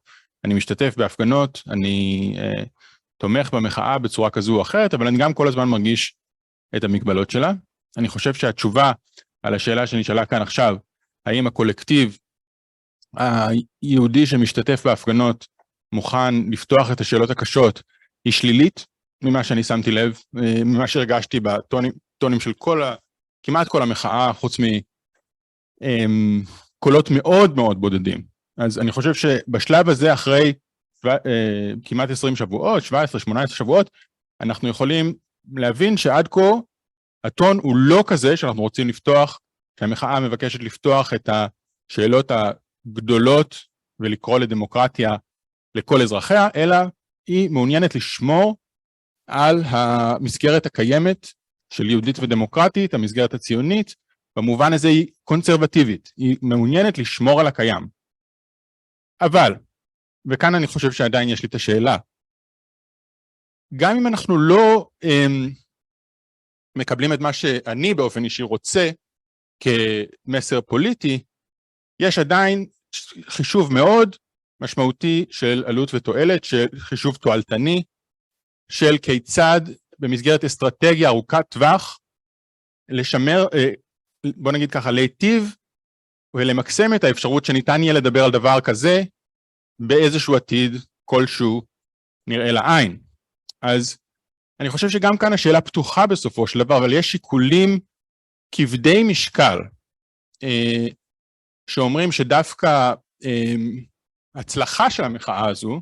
אני משתתף בהפגנות, אני תומך במחאה בצורה כזו או אחרת, אבל אני גם כל הזמן מרגיש את המגבלות שלה. אני חושב שהתשובה על השאלה שנשאלה כאן עכשיו, האם הקולקטיב היהודי שמשתתף בהפגנות מוכן לפתוח את השאלות הקשות, היא שלילית, ממה שאני שמתי לב, ממה שהרגשתי בטונים של כמעט כל המחאה, חוץ מקולות מאוד מאוד בודדים. אז אני חושב שבשלב הזה, אחרי כמעט 20 שבועות, 17-18 שבועות, אנחנו יכולים להבין שעד כה, הטון הוא לא כזה שאנחנו רוצים לפתוח, שהמחאה מבקשת לפתוח את השאלות הגדולות ולקרוא לדמוקרטיה לכל אזרחיה, אלא היא מעוניינת לשמור על המסגרת הקיימת של יהודית ודמוקרטית, המסגרת הציונית, במובן הזה היא קונסרבטיבית, היא מעוניינת לשמור על הקיים. אבל, וכאן אני חושב שעדיין יש לי את השאלה, גם אם אנחנו לא מקבלים את מה שאני באופן אישי רוצה כמסר פוליטי, יש עדיין חישוב מאוד משמעותי של עלות ותועלת, של חישוב תועלתני, של כיצד במסגרת אסטרטגיה ארוכת טווח, לשמר, בוא נגיד ככה, להיטיב ולמקסם את האפשרות שניתן יהיה לדבר על דבר כזה, באיזשהו עתיד כלשהו נראה לעין. אז אני חושב שגם כאן השאלה פתוחה בסופו של דבר, אבל יש שיקולים כבדי משקל, שאומרים שדווקא הצלחה של המחאה הזו,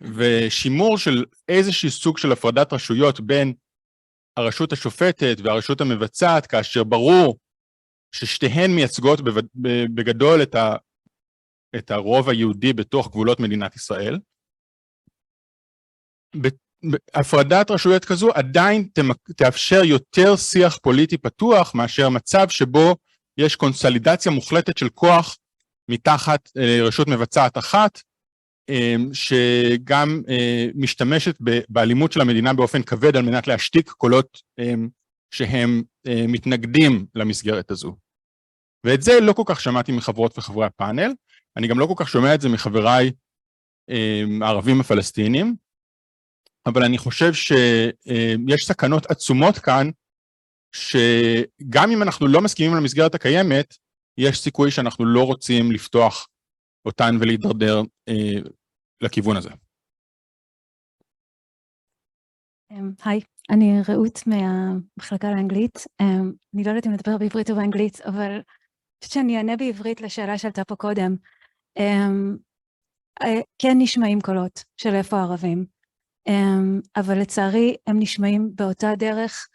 ושימור של איזשהו סוג של הפרדת רשויות בין הרשות השופטת והרשות המבצעת, כאשר ברור ששתיהן מייצגות בגדול את הרוב היהודי בתוך גבולות מדינת ישראל, הפרדת רשויות כזו עדיין תאפשר יותר שיח פוליטי פתוח, מאשר מצב שבו יש קונסולידציה מוחלטת של כוח מתחת רשות מבצעת אחת, שגם משתמשת באלימות של המדינה באופן כבד על מנת להשתיק קולות שהם מתנגדים למסגרת הזו. ואת זה לא כל כך שמעתי מחברות וחברי הפאנל, אני גם לא כל כך שומע את זה מחבריי הערבים הפלסטינים, אבל אני חושב שיש סכנות עצומות כאן, שגם אם אנחנו לא מסכימים על המסגרת הקיימת, יש סיכוי שאנחנו לא רוצים לפתוח אותן ולהידרדר לכיוון הזה. היי, אני רעות מהמחלקה לאנגלית. אני לא יודעת אם לדבר בעברית או באנגלית, אבל שאני אענה בעברית לשאלה שעלתה פה קודם. כן נשמעים קולות של איפה הערבים, אבל לצערי הם נשמעים באותה דרך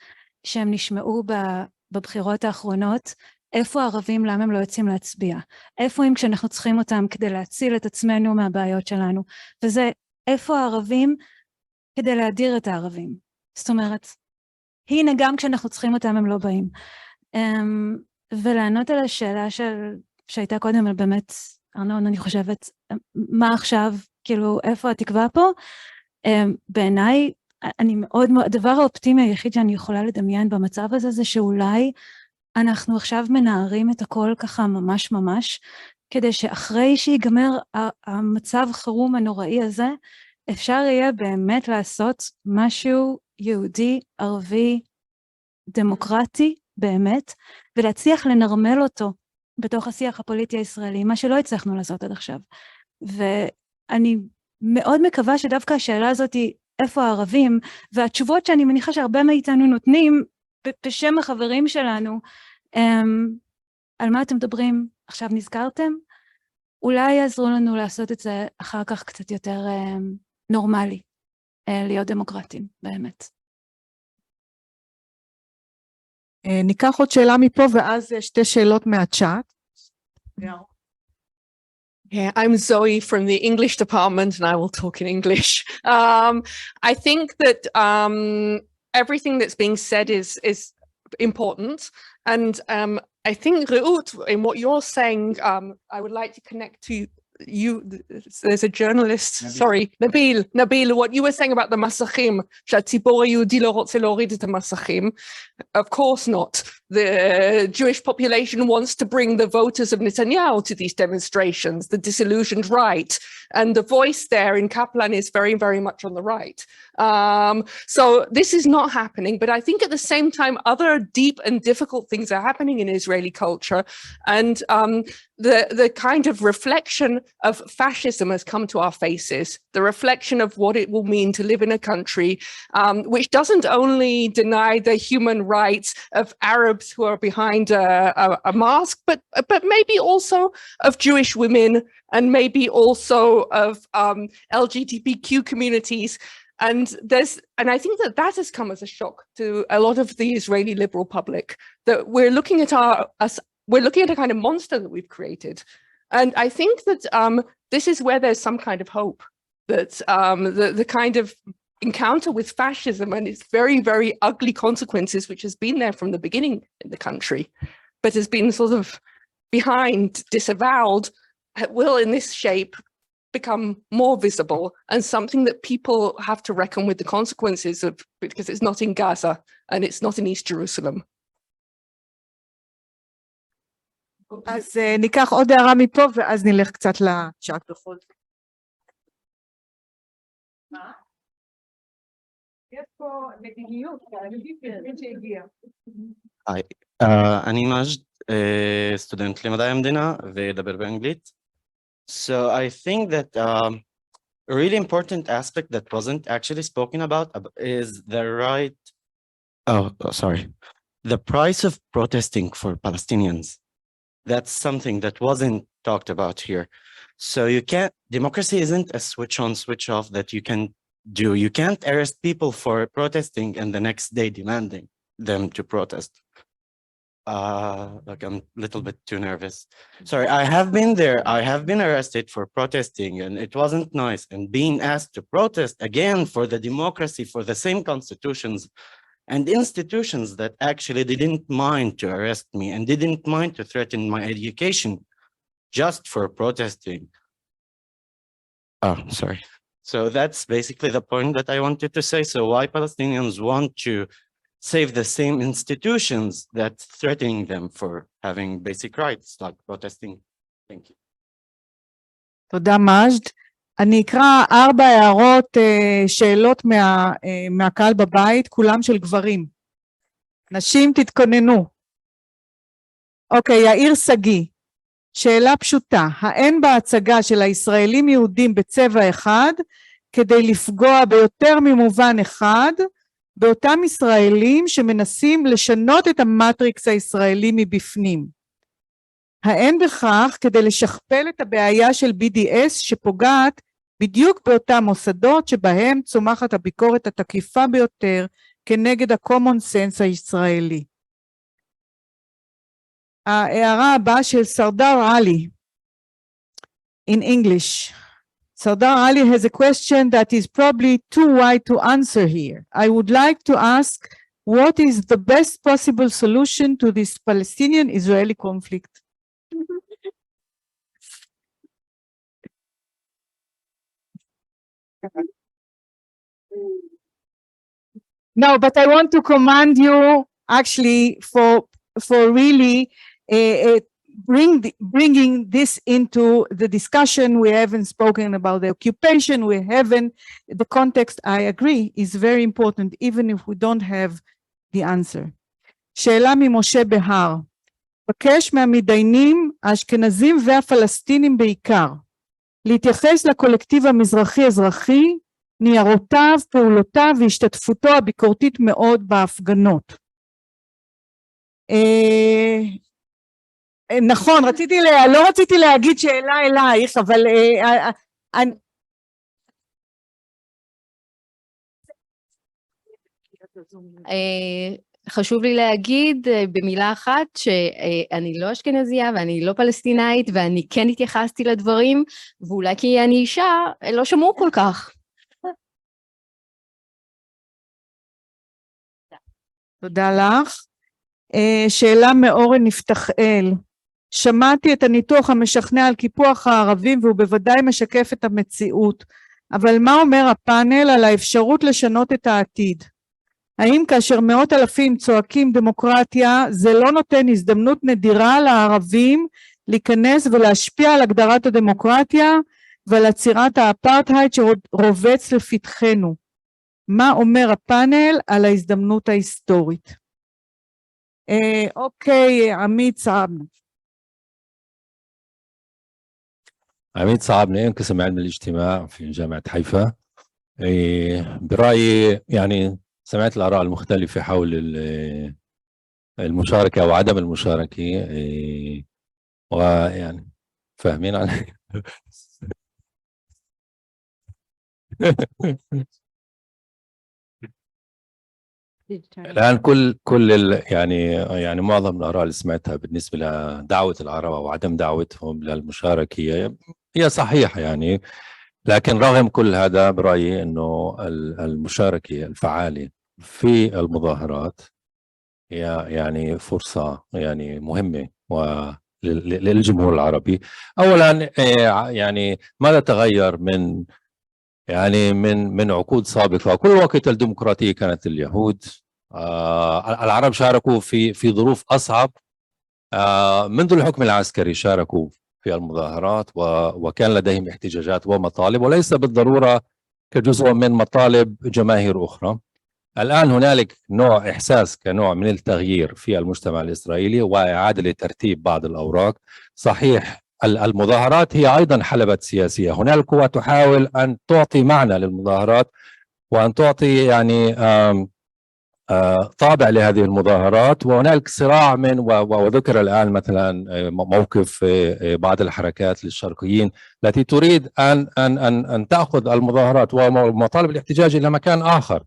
שהם נשמעו בבחירות האחרונות. איפה הערבים, למה הם לא יוצאים להצביע? איפה הם כשאנחנו צריכים אותם כדי להציל את עצמנו מהבעיות שלנו? וזה איפה הערבים כדי להדיר את הערבים. זאת אומרת, הנה גם כשאנחנו צריכים אותם הם לא באים. ולענות על השאלה שהייתה קודם, על באמת, ארנון, אני חושבת, מה עכשיו, כאילו, איפה התקווה פה? בעיניי, אני מאוד, הדבר האופטימי היחיד שאני יכולה לדמיין במצב הזה, זה שאולי אנחנו עכשיו מנערים את הכל ככה ממש ממש, כדי שאחרי שיגמר המצב חירום הנוראי הזה, אפשר יהיה באמת לעשות משהו יהודי, ערבי, דמוקרטי, באמת, ולהצליח לנרמל אותו בתוך השיח הפוליטי הישראלי, מה שלא הצלחנו לעשות עד עכשיו. ואני מאוד מקווה שדווקא השאלה הזאת היא, איפה הערבים, והתשובות שאני מניחה שהרבה מאיתנו נותנים, בשם החברים שלנו, על מה אתם מדברים, עכשיו נזכרתם? אולי יעזרו לנו לעשות את זה אחר כך קצת יותר נורמלי, להיות דמוקרטים, באמת. ניקח עוד שאלה מפה ואז שתי שאלות מהצ'אט. Yeah, I'm Zoe from the English department and I will talk in English. I think that everything that's being said is important. And I think, Reut, in what you're saying, I would like to connect to you. There's a journalist, sorry, Nabil, what you were saying about the Masachim, ציבורי יהודי לא רוצה להוריד את המסכים. Of course not. The Jewish population wants to bring the voters of Netanyahu to these demonstrations, the disillusioned right. And the voice there in Kaplan is very, very much on the right. So this is not happening. But I think at the same time, other deep and difficult things are happening in Israeli culture. And the kind of reflection of fascism has come to our faces, the reflection of what it will mean to live in a country which doesn't only deny the human rights of Arabs who are behind a mask, but maybe also of Jewish women and maybe also of LGBTQ communities. And I think that has come as a shock to a lot of the Israeli liberal public, that we're looking at a kind of monster that we've created. And I think that this is where there's some kind of hope, that the kind of encounter with fascism and its very, very ugly consequences, which has been there from the beginning in the country, but has been sort of behind, disavowed, will in this shape become more visible and something that people have to reckon with the consequences of, because it's not in Gaza and it's not in East Jerusalem. אז ניקח עוד הערה מפה ואז נלך קצת לצ'אט בכל זאת. יש פה מדיניות, שהגיע. היי, אני מג'ד, סטודנט למדעי המדינה וידבר באנגלית. So I think that a really important aspect that wasn't actually spoken about is the right, the price of protesting for Palestinians. That's something that wasn't talked about here. So you can't, democracy isn't a switch on, switch off that you can do. You can't arrest people for protesting and the next day demanding them to protest. Like I'm a little bit too nervous. Sorry, I have been there. I have been arrested for protesting and it wasn't nice. And being asked to protest again for the democracy, for the same constitutions and institutions that actually didn't mind to arrest me and didn't mind to threaten my education just for protesting. Oh, sorry. So that's basically the point that I wanted to say. So why Palestinians want to save the same institutions that's threatening them for having basic rights like protesting. Thank you. תודה מג'ד. אני אקרא 4 הערות, שאלות מהקהל בבית, כולם של גברים. נשים תתכוננו. אוקיי, יאיר סגי. שאלה פשוטה, האין בהצגה של הישראלים יהודים בצבע אחד, כדי לפגוע ביותר ממובן אחד, באותם ישראלים שמנסים לשנות את המטריקס הישראלי מבפנים. האין בכך כדי לשכפל את הבעיה של BDS שפוגעת בדיוק באותם מוסדות שבהם צומחת הביקורת התקיפה ביותר כנגד ה-common sense הישראלי. ההערה הבאה של סרדר עלי, in English. Sardar Ali has a question that is probably too wide to answer here. I would like to ask, what is the best possible solution to this Palestinian-Israeli conflict? No, but I want to commend you actually for really bringing this into the discussion. We haven't spoken about the occupation. We haven't, the context, I agree, is very important, even if we don't have the answer. שאלה ממשה בהר. בקש מהמתדיינים האשכנזים והפלסטינים בעיקר, להתייחס לקולקטיב המזרחי-אזרחי, ניירותיו, פעולותיו והשתתפותו הביקורתית מאוד בהפגנות. נכון, לא רציתי להגיד שאלה אלייך, אבל חשוב לי להגיד במילה אחת שאני לא אשכנזייה ואני לא פלסטינאית ואני כן התייחסתי לדברים, ואולי כי אני אישה לא שמעו כל כך. תודה לך. שאלה מאורן נפתחאל. שמעתי את הניתוח המשכנע על קיפוח הערבים והוא בוודאי משקף את המציאות, אבל מה אומר הפאנל על האפשרות לשנות את העתיד? האם כאשר מאות אלפים צועקים דמוקרטיה, זה לא נותן הזדמנות נדירה לערבים להיכנס ולהשפיע על הגדרת הדמוקרטיה ועל עצירת האפרטהייד שרובץ לפתחנו? מה אומר הפאנל על ההזדמנות ההיסטורית? אוקיי, עמית סעבנה. عميد صعبني قسم علم الاجتماع في جامعة حيفا. برأيي يعني سمعت الآراء المختلفة حول المشاركة وعدم المشاركة، ويعني فاهمين علي؟ الآن يعني معظم الآراء اللي سمعتها بالنسبة لدعوة العرب أو عدم دعوتهم للمشاركة هي صحيحة يعني، لكن رغم كل هذا برأيي إنه المشاركة الفعالة في المظاهرات هي يعني فرصة يعني مهمة للجمهور العربي. أولا يعني ماذا تغير من عقود سابقة؟ كل وقت الديمقراطية كانت اليهود، العرب شاركوا في ظروف أصعب، منذ الحكم العسكري شاركوا في المظاهرات وكان لديهم احتجاجات ومطالب وليس بالضرورة كجزء من مطالب جماهير أخرى. الآن هنالك إحساس كنوع من التغيير في المجتمع الإسرائيلي وإعادة ترتيب بعض الأوراق. صحيح المظاهرات هي أيضا حلبة سياسية، هنالك قوى تحاول أن تعطي معنى للمظاهرات وأن تعطي يعني طابع لهذه المظاهرات، وهنالك صراع وذكر الآن مثلا موقف بعض الحركات للشرقيين التي تريد أن تأخذ المظاهرات ومطالب الاحتجاج إلى مكان آخر،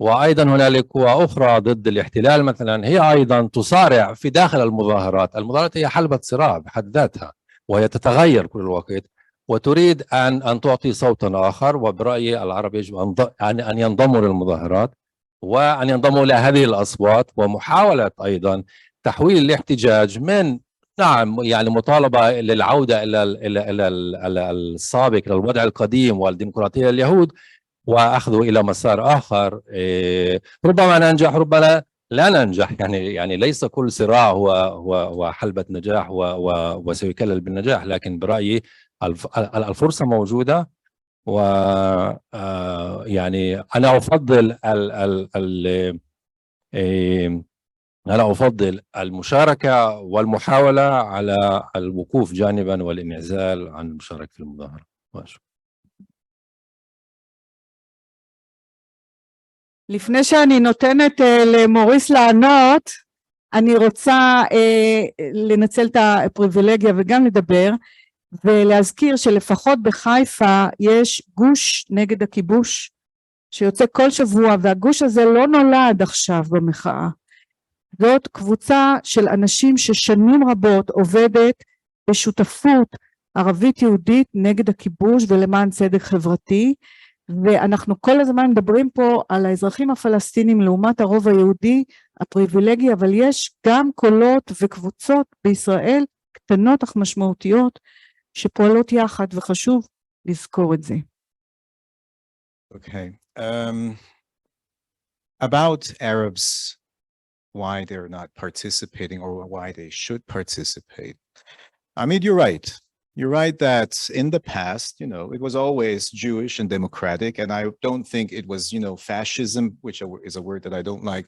وأيضا هنالك قوى أخرى ضد الاحتلال مثلا هي أيضا تصارع في داخل المظاهرات. المظاهرات هي حلبة صراع بحد ذاتها وهي تتغير كل الوقت وتريد أن تعطي صوتا آخر، وبرأيي العرب يجب أن ينضموا للمظاهرات وأن ينضموا إلى هذه الأصوات، ومحاولة أيضا تحويل الاحتجاج من يعني مطالبة للعودة إلى السابق، إلى الوضع القديم والديمقراطية اليهود، وأخذه إلى مسار آخر. ربما ننجح ربما لا ننجح، يعني ليس كل صراع هو حلبة نجاح وسيكلل بالنجاح، لكن برأيي الفرصة موجودة، و يعني أنا أفضل المشاركة والمحاولة على الوقوف جانبا والانعزال عن المشاركة في المظاهرة. לפני שאני נותנת למוריס לענות, אני רוצה לנצל את הפריבילגיה וגם לדבר, ולהזכיר שלפחות בחיפה יש גוש נגד הכיבוש, שיוצא כל שבוע, והגוש הזה לא נולד עכשיו במחאה. זאת קבוצה של אנשים ששנים רבות עובדת בשותפות ערבית יהודית נגד הכיבוש ולמען צדק חברתי, ואנחנו כל הזמן מדברים פה על האזרחים הפלסטינים לעומת הרוב היהודי הפריבילגי, אבל יש גם קולות וקבוצות בישראל קטנות אך משמעותיות שפועלות יחד, וחשוב לזכור את זה. Okay. About Arabs why they're not participating or why they should participate. I mean, you're right. You're right that in the past, it was always Jewish and democratic, and I don't think it was, fascism, which is a word that I don't like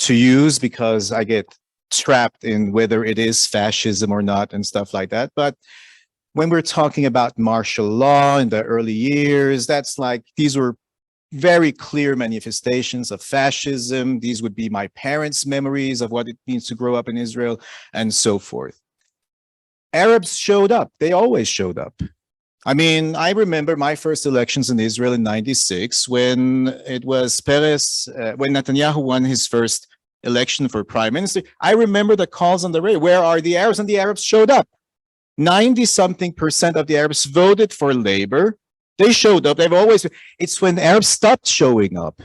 to use because I get trapped in whether it is fascism or not and stuff like that. But when we're talking about martial law in the early years, that's like, these were very clear manifestations of fascism. These would be my parents' memories of what it means to grow up in Israel and so forth. Arabs showed up. They always showed up. I mean, I remember my first elections in Israel in '96 when it was Peres, when Netanyahu won his first election for prime minister. I remember the calls on the radio, where are the Arabs? And the Arabs showed up. 90-something% of the Arabs voted for Labor. They showed up. They've always, it's when Arabs stopped showing up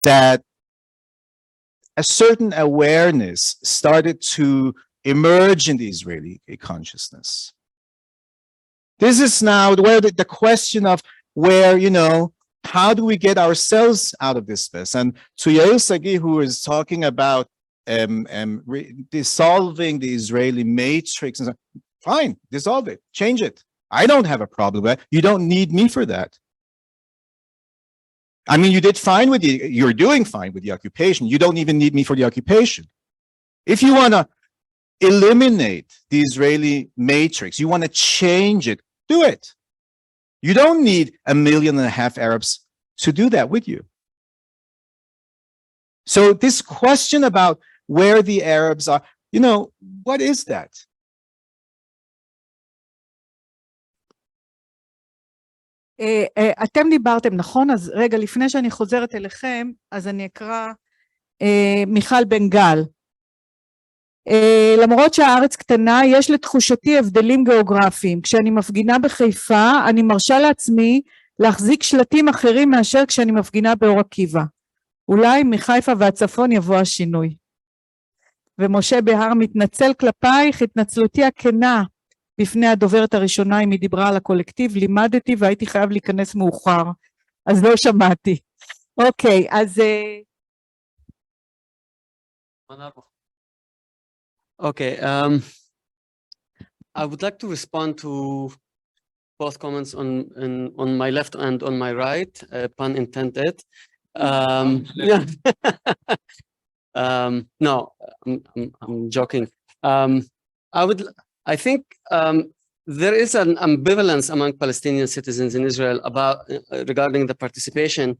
that a certain awareness started to emerge in the Israeli consciousness. This is now where the question of where, how do we get ourselves out of this mess? And to Yael Sagi, who is talking about dissolving the Israeli matrix, and so, fine, dissolve it, change it. I don't have a problem with that. You don't need me for that. I mean, you did fine with you're doing fine with the occupation. You don't even need me for the occupation. If you want to eliminate the Israeli matrix, you want to change it, do it. You don't need 1.5 million Arabs to do that with you. So this question about where the Arabs are, what is that? אתם דיברתם, נכון? אז רגע, לפני שאני חוזרת אליכם, אז אני אקרא מיכל בן גל. למרות שהארץ קטנה, יש לתחושתי הבדלים גיאוגרפיים. כשאני מפגינה בחיפה, אני מרשה לעצמי להחזיק שלטים אחרים מאשר כשאני מפגינה באור עקיבא. אולי מחיפה והצפון יבוא השינוי. ומשה בהר מתנצל כלפייך, התנצלותי הכנה בפני הדוברת הראשונה, אם היא דיברה על הקולקטיב, לימדתי והייתי חייב להיכנס מאוחר, אז לא שמעתי. אוקיי, אז... Okay, I would like to respond to both comments on my left and on my right, pun intended. Yeah. No, I'm joking. I think there is an ambivalence among Palestinian citizens in Israel regarding the participation.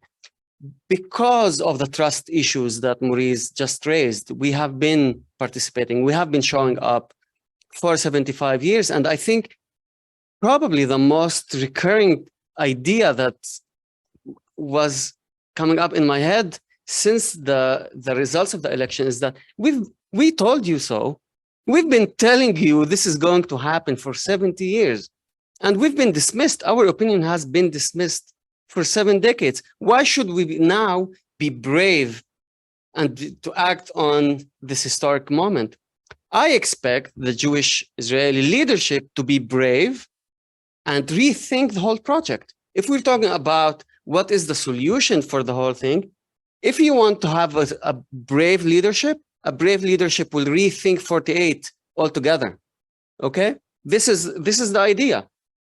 Because of the trust issues that Maurice just raised, we have been participating, we have been showing up for 75 years. And I think probably the most recurring idea that was coming up in my head since the results of the election is that we told you so. We've been telling you this is going to happen for 70 years. And we've been dismissed. Our opinion has been dismissed for 7 decades. Why should we now be brave and to act on this historic moment? I expect the Jewish Israeli leadership to be brave and rethink the whole project. If we're talking about what is the solution for the whole thing, if you want to have a brave leadership will rethink 48 altogether. Okay? This is the idea.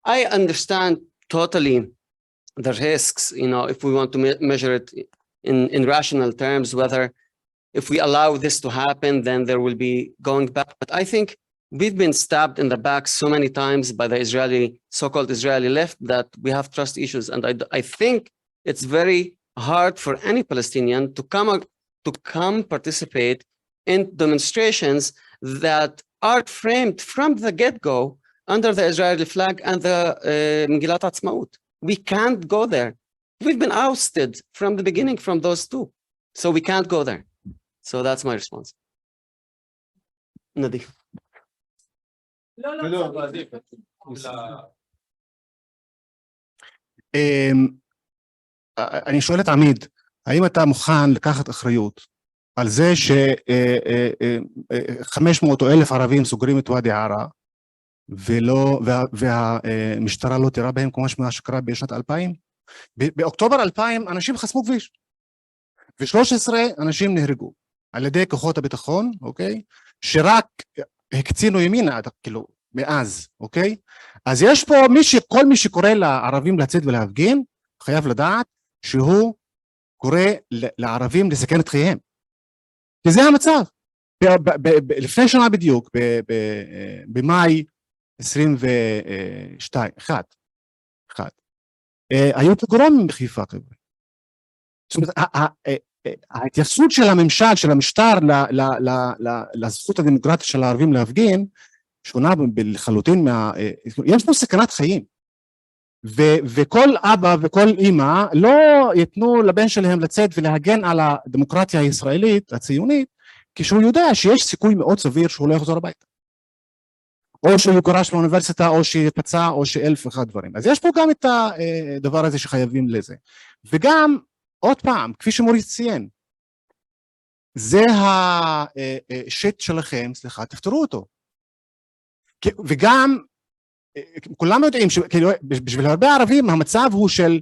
I understand totally the risks, if we want to measure it in rational terms, whether if we allow this to happen, then there will be going back. But I think we've been stabbed in the back so many times by the so-called Israeli left that we have trust issues. And I think it's very hard for any Palestinian to come participate in demonstrations that are framed from the get-go under the Israeli flag and the Megillat Ha'atzmaut. We can't go there. We've been ousted from the beginning from those two. So we can't go there. So that's my response. Nadi. אני שואל את עמיד, האם אתה מוכן לקחת אחריות על זה ש500 או 1,000 ערבים סוגרים את ואדי עארה והמשטרה לא תירה בהם כמו מה שקרה בשנת 2000? באוקטובר 2000 אנשים חסמו כביש ו13 אנשים נהרגו. על ידי כוחות הביטחון, אוקיי? שרק הקצינו ימינה, כאילו, מאז, אוקיי? אז יש פה כל מי שקורא לערבים לצאת ולהפגין, חייב לדעת שהוא קורא לערבים לסכן את חייהם. כי זה המצב. לפני שנה בדיוק, במאי 22, היו פוגרומים בחיפה. זאת אומרת, ההתייחסות של הממשל, של המשטר לזכות הדמוקרטית של הערבים להפגין, שונה לחלוטין יש פה סכנת חיים. וכל אבא וכל אמא לא ייתנו לבן שלהם לצאת ולהגן על הדמוקרטיה הישראלית, הציונית, כשהוא יודע שיש סיכוי מאוד סביר שהוא לא יחזור הביתה. או שהוא יגורש באוניברסיטה, או שיפצע, או שאלף ואחד דברים. אז יש פה גם את הדבר הזה שחייבים לזה. וגם, עוד פעם, כפי שמוריס ציין, זה השיט שלכם, סליחה, תפתרו אותו. וגם, כולם יודעים שבשביל הרבה ערבים המצב הוא של,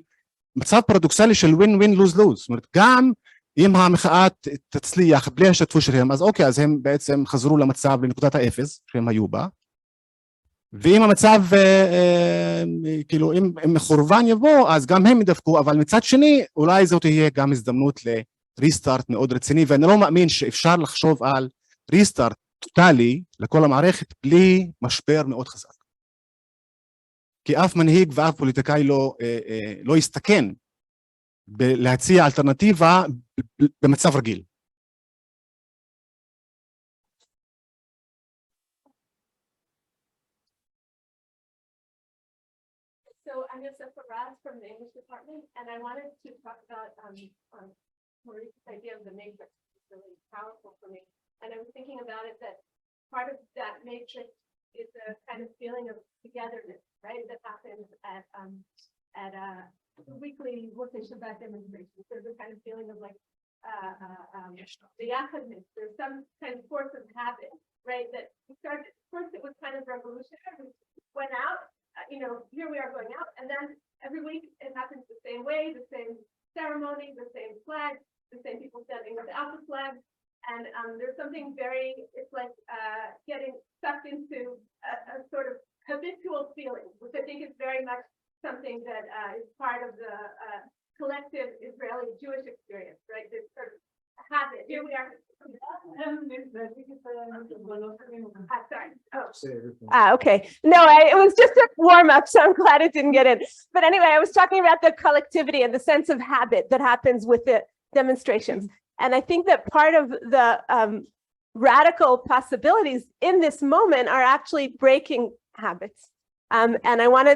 מצב פרדוקסלי של win-win lose-lose. זאת אומרת, גם אם המחאה תצליח בלי השתתפות שלהם, אז אוקיי, אז הם בעצם חזרו למצב, לנקודת האפס שהם היו בה, ואם המצב, כאילו, אם חורבן יבוא, אז גם הם ידפקו, אבל מצד שני, אולי זאת תהיה גם הזדמנות לריסטארט מאוד רציני, ואני לא מאמין שאפשר לחשוב על ריסטארט טוטלי לכל המערכת בלי משבר מאוד חזק. כי אף מנהיג ואף פוליטיקאי לא יסתכן להציע אלטרנטיבה במצב רגיל. So I'm Yosef Raz from the English department, and I wanted to talk about Maurice's idea of the matrix. It's really powerful for me. And I was thinking about it that part of that matrix is a kind of feeling of togetherness, right? That happens at weekly Motzei Shabbat demonstrations. There's a kind of feeling of like the yachadness. There's some kind of force of habit, right? That we started. First, it was kind of revolutionary. We went out. Here we are going out, and then every week it happens the same way, the same ceremony, the same flag, the same people standing without the flag, and there's something it's like getting sucked into a sort of habitual feeling, which I think is very much something that is part of the collective Israeli Jewish experience, right? This sort of habit. Here we are. Okay. No, it was just a warm up, so I'm glad it didn't get in. But anyway, I was talking about the collectivity and the sense of habit that happens with the demonstrations. And I think that part of the radical possibilities in this moment are actually breaking habits. And I want to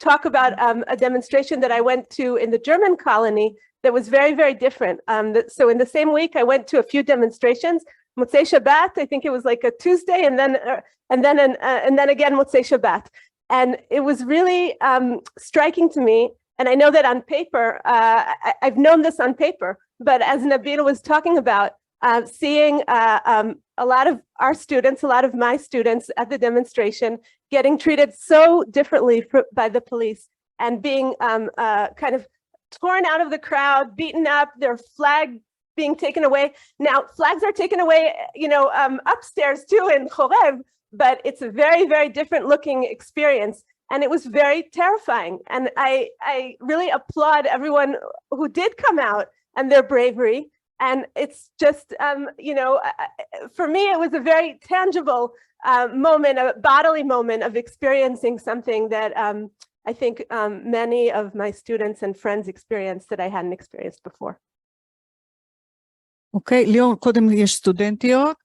talk about a demonstration that I went to in the German colony that was very, very different. So in the same week, I went to a few demonstrations. Motzei Shabbat, I think it was like a Tuesday, and then again Motzei Shabbat, and it was really striking to me. And I know that on paper, I've known this on paper, but as Nabila was talking about, seeing a lot of our students, a lot of my students at the demonstration, getting treated so differently by the police and being kind of torn out of the crowd, beaten up, their flag being taken away. Now, flags are taken away, upstairs too in Chorev, but it's a very, very different looking experience. And it was very terrifying. And I really applaud everyone who did come out and their bravery. And it's just, for me, it was a very tangible moment, a bodily moment of experiencing something that I think many of my students and friends experienced that I hadn't experienced before. אוקיי, ליאור, קודם יש סטודנטיות.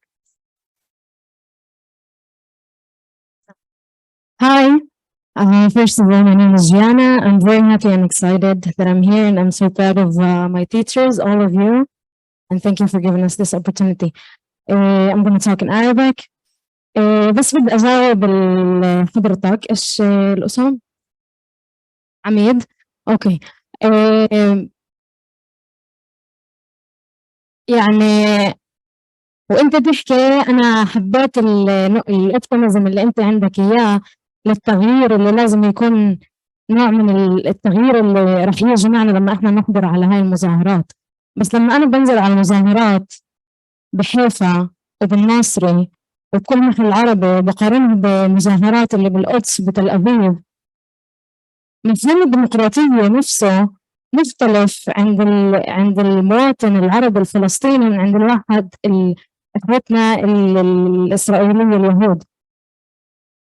Hi, first of all, my name is Gianna. I'm very happy and excited that I'm here, and I'm so proud of my teachers, all of you, and thank you for giving us this opportunity. I'm going to talk in Arabic. بس بدي أجاوب حضرتك إيش الاسم؟ عميد. أوكي. يعني وأنت تحكي أنا حبيت الأوبتيميزم اللي أنت عندك إياه للتغيير اللي لازم يكون نوع من التغيير اللي رح يجي معنا لما إحنا نحضر على هاي المظاهرات. بس لما أنا بنزل على المظاهرات بحيفا وبالناصري وبكل محل عربي بقارنها بمظاهرات اللي بالقدس وبتل أبيب، مفهوم الديمقراطية نفسه مختلف عند المواطن العربي الفلسطيني من عند الواحد إخوتنا الإسرائيليين اليهود،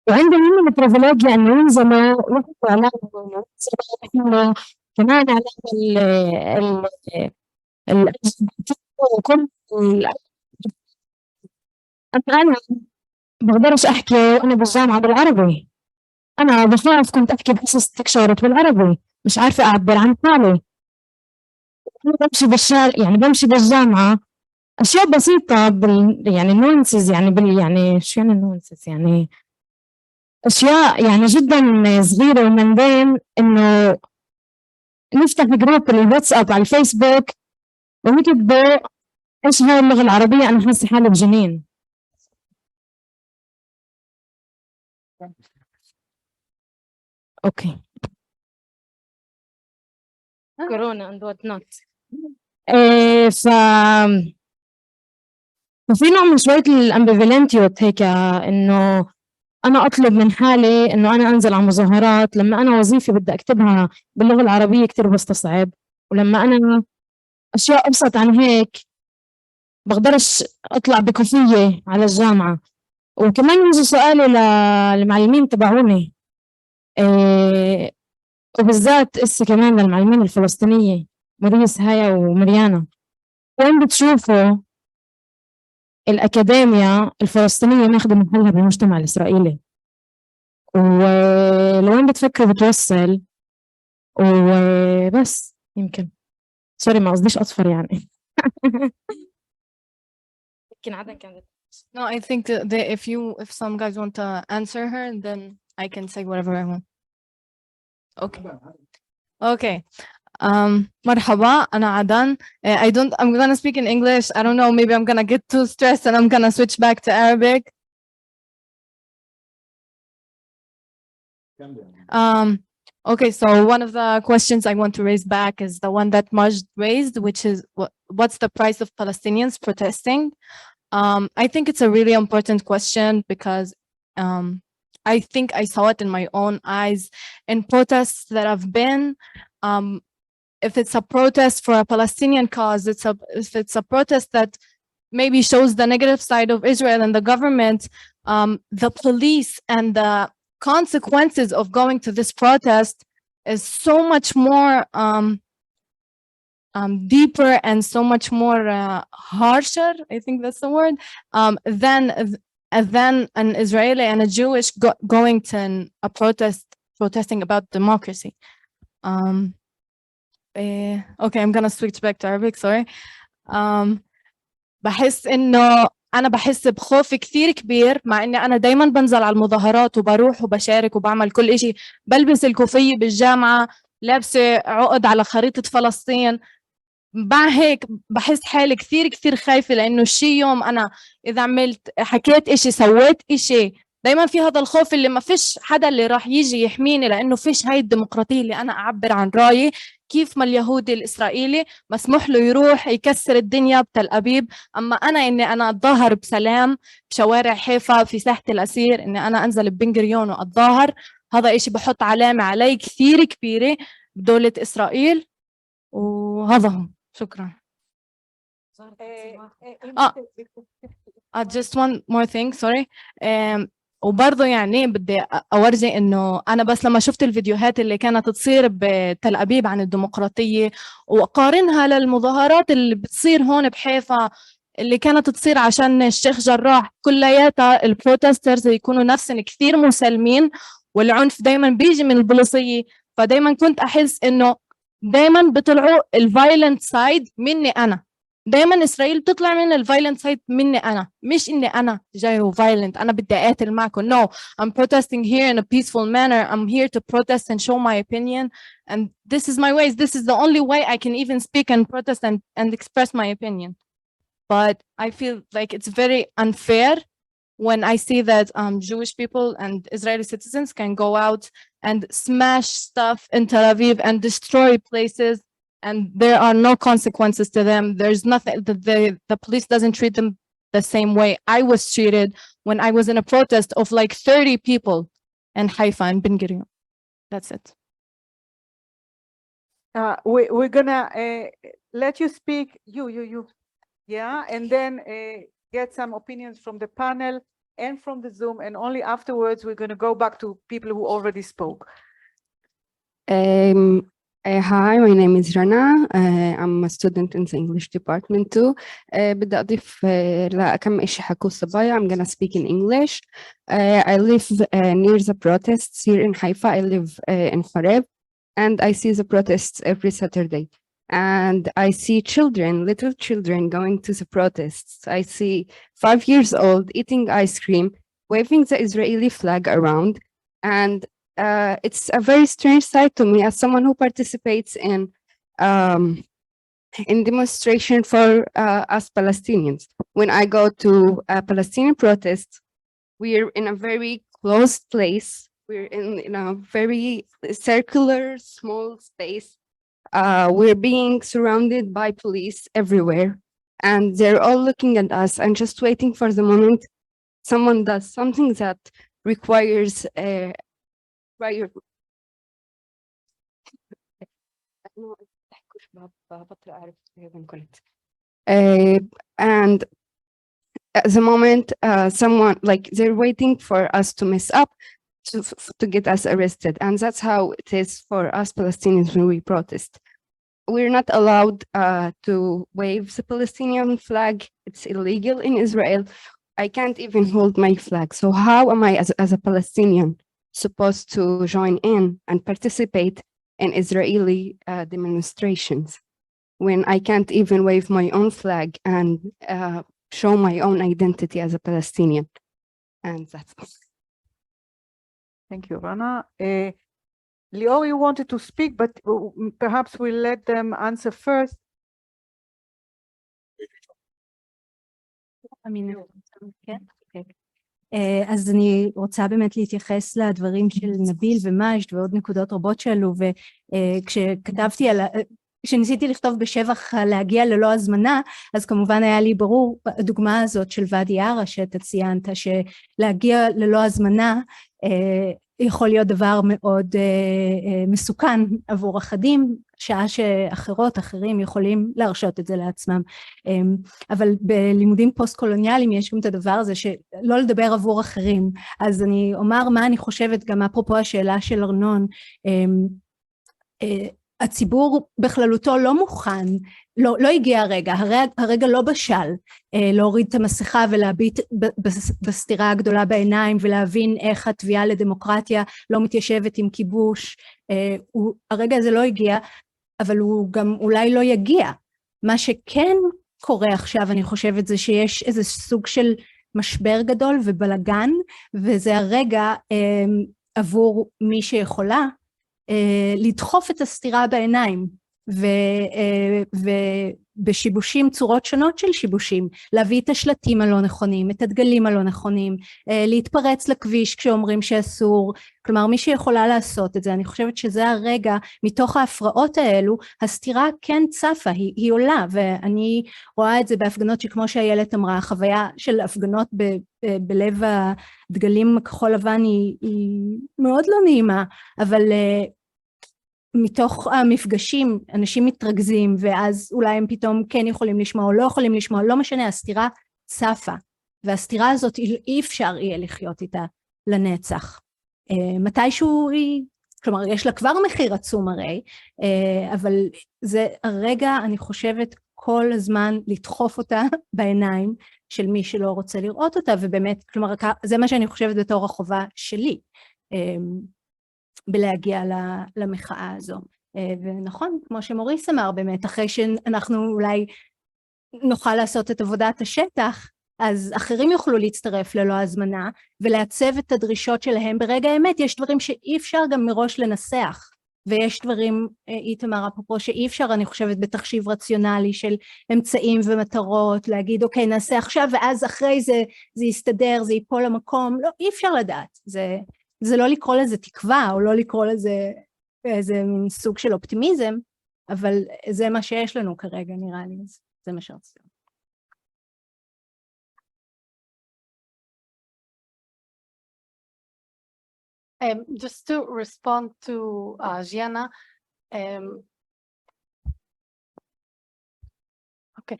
وعندهم هم البريفيليجيا أن ينزلوا يحكوا عليهم ويحكوا كمان على وكل أنا بقدرش أحكي وأنا بالجامعة بالعربي، أنا بخاف كنت أحكي بحصص تكشورت بالعربي، مش عارفة أعبر عن حالي. أنا بمشي بالشارع يعني بمشي بالجامعة أشياء بسيطة يعني نونسز يعني شو يعني نونسز يعني أشياء يعني جدا صغيرة، ومن بين إنه نفتح جروب الواتساب على الفيسبوك ونكتبوا إيش هاي اللغة العربية، أنا حاسة حالي بجنين. أوكي. كورونا and what not. ففي نوع من شوية الامبيفالنتيوت هيك، إنه أنا أطلب من حالي إنه أنا أنزل على مظاهرات لما أنا وظيفة بدي أكتبها باللغة العربية كتير بستصعب، ولما أنا أشياء أبسط عن هيك بقدرش أطلع بكوفية على الجامعة. وكمان يجي سؤالي للمعلمين تبعوني، وبالذات إسي كمان للمعلمين الفلسطينية مريس هايا ومريانا، وين بتشوفوا الأكاديمية الفلسطينية ماخذة محلها بالمجتمع الإسرائيلي، ولوين بتفكروا بتوصل؟ وبس يمكن سوري ما قصديش أصفر يعني. No, I think that if some guys want to answer her, then I can say whatever I want. Okay. مرحبا أنا عدن. I'm gonna speak in English. I don't know, maybe I'm gonna get too stressed and I'm gonna switch back to Arabic. Okay, so one of the questions I want to raise back is the one that Majd raised, which is what's the price of Palestinians protesting? I think it's a really important question because I think I saw it in my own eyes in protests that have been. If it's a protest for a Palestinian cause, if it's a protest that maybe shows the negative side of Israel and the government, the police and the consequences of going to this protest is so much more deeper and so much more harsher, I think that's the word, than an Israeli and a Jewish going to a protesting about democracy. Okay, I'm gonna switch back to Arabic, sorry. بحس إنه أنا بحس بخوف كثير كبير، مع إني أنا دايما بنزل على المظاهرات وبروح وبشارك وبعمل كل إشي، بلبس الكوفية بالجامعة، لابسة عقد على خريطة فلسطين. مع هيك بحس حالي كثير كثير خايفة، لأنه شي يوم أنا إذا عملت حكيت إشي سويت إشي، دايما في هذا الخوف اللي ما فيش حدا اللي راح يجي يحميني، لأنه فيش هاي الديمقراطية اللي أنا أعبر عن رأيي. كيف ما اليهودي الإسرائيلي مسموح له يروح يكسر الدنيا بتل أبيب، أما أنا إني أنا أتظاهر بسلام بشوارع حيفا في ساحة الأسير، إني أنا أنزل ببن غوريون وأتظاهر، هذا إشي بحط علامة علي كثير كبيرة بدولة إسرائيل. وهذا هو، شكرا. Just one more thing, sorry. وبرضه يعني بدي أورجي إنه أنا بس لما شفت الفيديوهات اللي كانت تصير بتل أبيب عن الديمقراطية وأقارنها للمظاهرات اللي بتصير هون بحيفا اللي كانت تصير عشان الشيخ جراح، كلياتها البروتسترز يكونوا نفسهم كثير مسالمين، والعنف دايما بيجي من البوليسية. فدايما كنت أحس إنه دايما بيطلعوا الفايلنت سايد مني أنا، دايما إسرائيل بتطلع من الفايلنت سايد مني أنا، مش إني أنا جاي وفايلنت أنا بدي أقاتل معكم. No, I'm protesting here in a peaceful manner. I'm here to protest and show my opinion, and this is my ways. This is the only way I can even speak and protest and express my opinion. But I feel like it's very unfair when I see that Jewish people and Israeli citizens can go out and smash stuff in Tel Aviv and destroy places, and there are no consequences to them. There's nothing, the police doesn't treat them the same way I was treated when I was in a protest of like 30 people in Haifa and Ben Gurion. That's it. We're gonna let you speak, you, yeah, and then get some opinions from the panel and from the Zoom, and only afterwards we're gonna go back to people who already spoke. Hi, my name is Rana. I'm a student in the English department too. بدي أضيف لكم إشي حكوا الصبايا. I'm gonna speak in English. I live near the protests here in Haifa. I live in Khareb, and I see the protests every Saturday. And I see children, little children going to the protests. I see 5 years old eating ice cream, waving the Israeli flag around, and it's a very strange sight to me as someone who participates in demonstration for us Palestinians. When I go to a Palestinian protest, we're in a very closed place. We're in a very circular, small space. We're being surrounded by police everywhere, and they're all looking at us and just waiting for the moment someone does something that requires and at the moment someone, like, they're waiting for us to mess up to get us arrested, and that's how it is for us Palestinians when we protest. We're not allowed to wave the Palestinian flag. It's illegal in Israel. I can't even hold my flag. So how am I as a Palestinian supposed to join in and participate in Israeli demonstrations when I can't even wave my own flag and show my own identity as a Palestinian? And that's all. Thank you, Rana. Lior, you wanted to speak, but perhaps we'll let them answer first. אז אני רוצה באמת להתייחס לדברים של נביל ומג'ד ועוד נקודות רבות שעלו, וכשכתבתי כשניסיתי לכתוב בשבח להגיע ללא הזמנה, אז כמובן היה לי ברור הדוגמה הזאת של ואדי ערה שאתה ציינת, שלהגיע ללא הזמנה יכול להיות דבר מאוד מסוכן עבור אחדים, שעה אחרים יכולים להרשות את זה לעצמם. אבל בלימודים פוסט-קולוניאליים יש גם את הדבר הזה שלא לדבר עבור אחרים. אז אני אומר מה אני חושבת, גם אפרופו השאלה של ארנון, הציבור בכללותו לא מוכן, לא הגיע הרגע לא בשל להוריד את המסכה ולהביט בסתירה הגדולה בעיניים ולהבין איך התביעה לדמוקרטיה לא מתיישבת עם כיבוש. הרגע הזה לא הגיע, אבל הוא גם אולי לא יגיע. מה שכן קורה עכשיו, אני חושבת, זה שיש איזה סוג של משבר גדול ובלגן, וזה הרגע עבור מי שיכולה לדחוף את הסתירה בעיניים, ובשיבושים, צורות שונות של שיבושים, להביא את השלטים הלא נכונים, את הדגלים הלא נכונים, להתפרץ לכביש כשאומרים שאסור. כלומר, מי שיכולה לעשות את זה, אני חושבת שזה הרגע, מתוך ההפרעות האלו, הסתירה כן צפה, היא עולה, ואני רואה את זה בהפגנות שכמו שאיילת אמרה, החוויה של הפגנות בלב הדגלים הכחול לבן היא מאוד לא נעימה, אבל מתוך המפגשים אנשים מתרכזים, ואז אולי הם פתאום כן יכולים לשמוע או לא יכולים לשמוע, לא משנה, הסתירה צפה, והסתירה הזאת אי אפשר יהיה לחיות איתה לנצח. מתישהו כלומר יש לה כבר מחיר עצום הרי, אבל זה הרגע, אני חושבת, כל הזמן לדחוף אותה בעיניים של מי שלא רוצה לראות אותה, ובאמת, כלומר, זה מה שאני חושבת בתור החובה שלי, בלהגיע למחאה הזו. ונכון, כמו שמוריס אמר, באמת, אחרי שאנחנו אולי נוכל לעשות את עבודת השטח, אז אחרים יוכלו להצטרף ללא הזמנה, ולעצב את הדרישות שלהם ברגע האמת. יש דברים שאי אפשר גם מראש לנסח, ויש דברים, איתמר אפרופו, שאי אפשר, אני חושבת, בתחשיב רציונלי של אמצעים ומטרות, להגיד, אוקיי, נעשה עכשיו, ואז אחרי זה יסתדר, זה ייפול למקום. לא, אי אפשר לדעת. זה לא לקרוא לזה תקווה, או לא לקרוא לזה איזה סוג של אופטימיזם, אבל זה מה שיש לנו כרגע, נראה לי, זה מה שרציתי. Just to respond to Gianna, okay,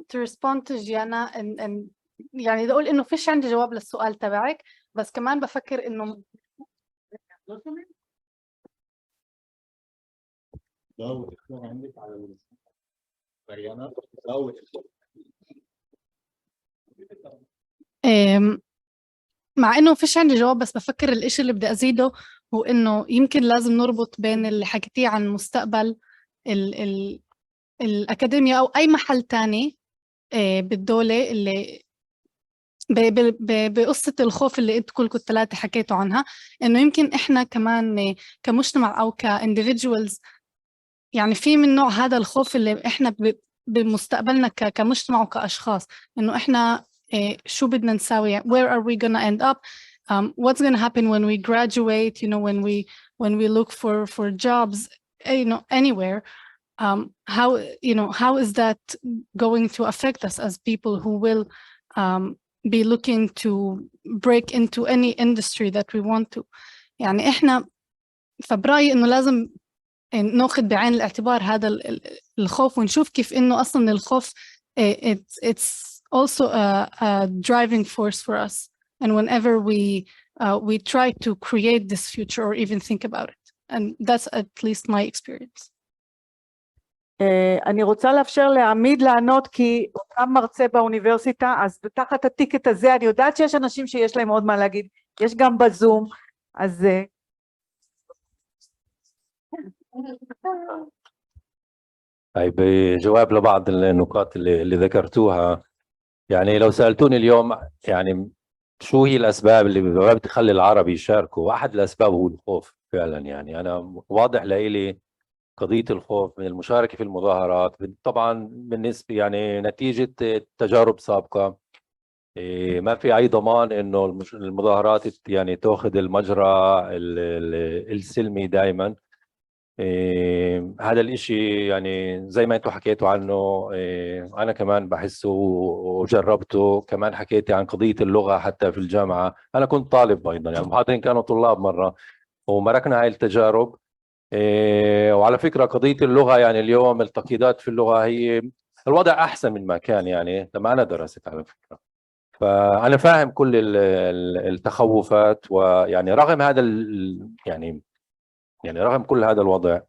to respond to Gianna and يعني بدي أقول إنه فيش عندي جواب للسؤال تبعك، بس كمان بفكر إنه مع إنه فيش عندي جواب، بس بفكر الإشي اللي بدي أزيده هو إنه يمكن لازم نربط بين اللي حكيتيه عن مستقبل ال الأكاديميا أو أي محل تاني بالدولة اللي بقصة الخوف اللي انتوا كلكم الثلاثة حكيتوا عنها، إنه يمكن إحنا كمان كمجتمع أو كانديفيدجوالز يعني في من نوع هذا الخوف اللي إحنا بمستقبلنا كمجتمع وكأشخاص، إنه إحنا شو بدنا نساوي, where are we gonna end up, what's gonna happen when we graduate, you know, when we look for jobs, you know, anywhere, how, you know, how is that going to affect us as people who will be looking to break into any industry that we want to. يعني إحنا فبرأيي إنه لازم ناخذ بعين الاعتبار هذا الخوف ونشوف كيف إنه أصلاً الخوف it's also a driving force for us, and whenever we try to create this future or even think about it, and that's at least my experience. אני רוצה לאפשר לעמיד לענות, כי הוא גם מרצה באוניברסיטה, אז תחת הטיקט הזה אני יודעת שיש אנשים שיש להם עוד מה להגיד, יש גם בזום, אז طيب جواب لبعض النقاط اللي ذكرتوها. يعني لو سألتوني اليوم يعني شو هي الأسباب اللي ما بتخلي العرب يشاركوا، واحد الأسباب هو الخوف فعلا. يعني أنا واضح لي قضية الخوف من المشاركة في المظاهرات، طبعا بالنسبة يعني نتيجة تجارب سابقة، ما في أي ضمان إنه المظاهرات يعني تأخذ المجرى السلمي دائما. هذا الإشي يعني زي ما أنتم حكيتوا عنه أنا كمان بحسه وجربته. كمان حكيتي عن قضية اللغة حتى في الجامعة، أنا كنت طالب أيضا، يعني المحاضرين كانوا طلاب مرة ومركنا هاي التجارب. وعلى فكرة قضية اللغة يعني اليوم التقييدات في اللغة هي الوضع أحسن من ما كان يعني لما أنا درست على فكرة. فأنا فاهم كل التخوفات، ويعني رغم هذا يعني رغم كل هذا الوضع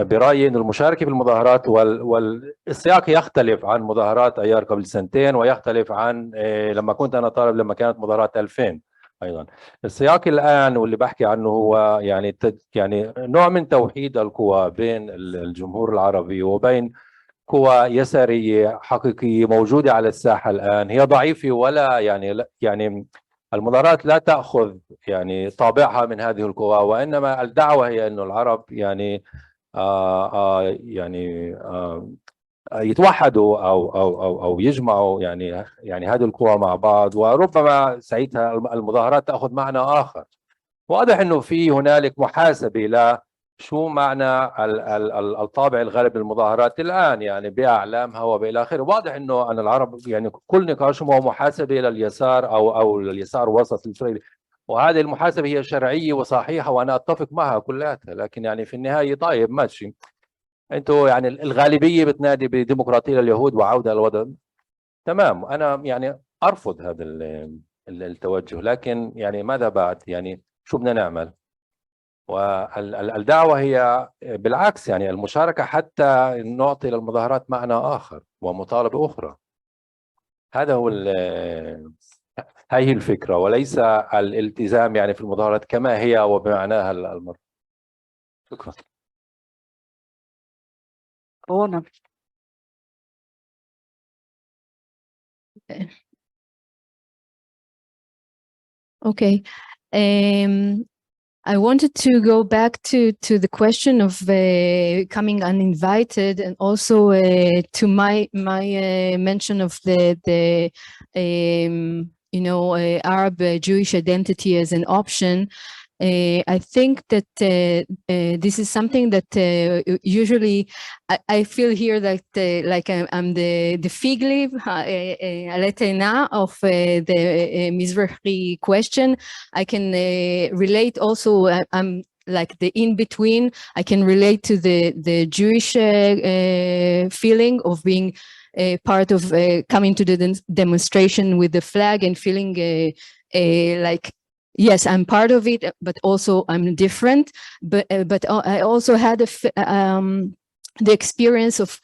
برأيي أن المشاركة في المظاهرات والسياق يختلف عن مظاهرات أيار قبل سنتين، ويختلف عن لما كنت أنا طالب لما كانت مظاهرات 2000 أيضا. السياق الآن واللي بحكي عنه هو يعني نوع من توحيد القوى بين الجمهور العربي وبين قوى يسارية حقيقية موجودة على الساحة الآن. هي ضعيفة ولا يعني المظاهرات لا تأخذ يعني طابعها من هذه القوى، وإنما الدعوة هي أنه العرب يعني يتوحدوا أو يجمعوا يعني هذه القوى مع بعض، وربما ساعتها المظاهرات تأخذ معنى آخر. واضح أنه في هنالك محاسبة لا شو معنى الطابع الغربي للمظاهرات الآن يعني بأعلامها وبإلى آخره. واضح أنه أن العرب يعني كل نقاشهم هو محاسبة إلى اليسار أو لليسار وسط الإسرائيلي، وهذه المحاسبة هي شرعية وصحيحة وأنا أتفق معها كلها. لكن يعني في النهاية طيب ماشي، أنتوا يعني الغالبية بتنادي بديمقراطية لليهود وعودة للوضع، تمام، أنا يعني أرفض هذا التوجه، لكن يعني ماذا بعد؟ يعني شو بدنا نعمل؟ والدعوة هي بالعكس يعني المشاركة حتى نعطي للمظاهرات معنى آخر ومطالبة أخرى. هذا هو هذه الفكرة، وليس الالتزام يعني في المظاهرات كما هي وبمعناها المرة. شكرا. Okay. I wanted to go back to the question of coming uninvited, and also to my mention of the you know, Arab Jewish identity as an option. I think that this is something that usually I feel here that like I'm the fig leaf, עלה תאנה of the Mizrahi question. I can relate also, I'm like the in-between. I can relate to the Jewish feeling of being part of coming to the demonstration with the flag and feeling like, yes, I'm part of it, but also I'm different. But I also had the experience of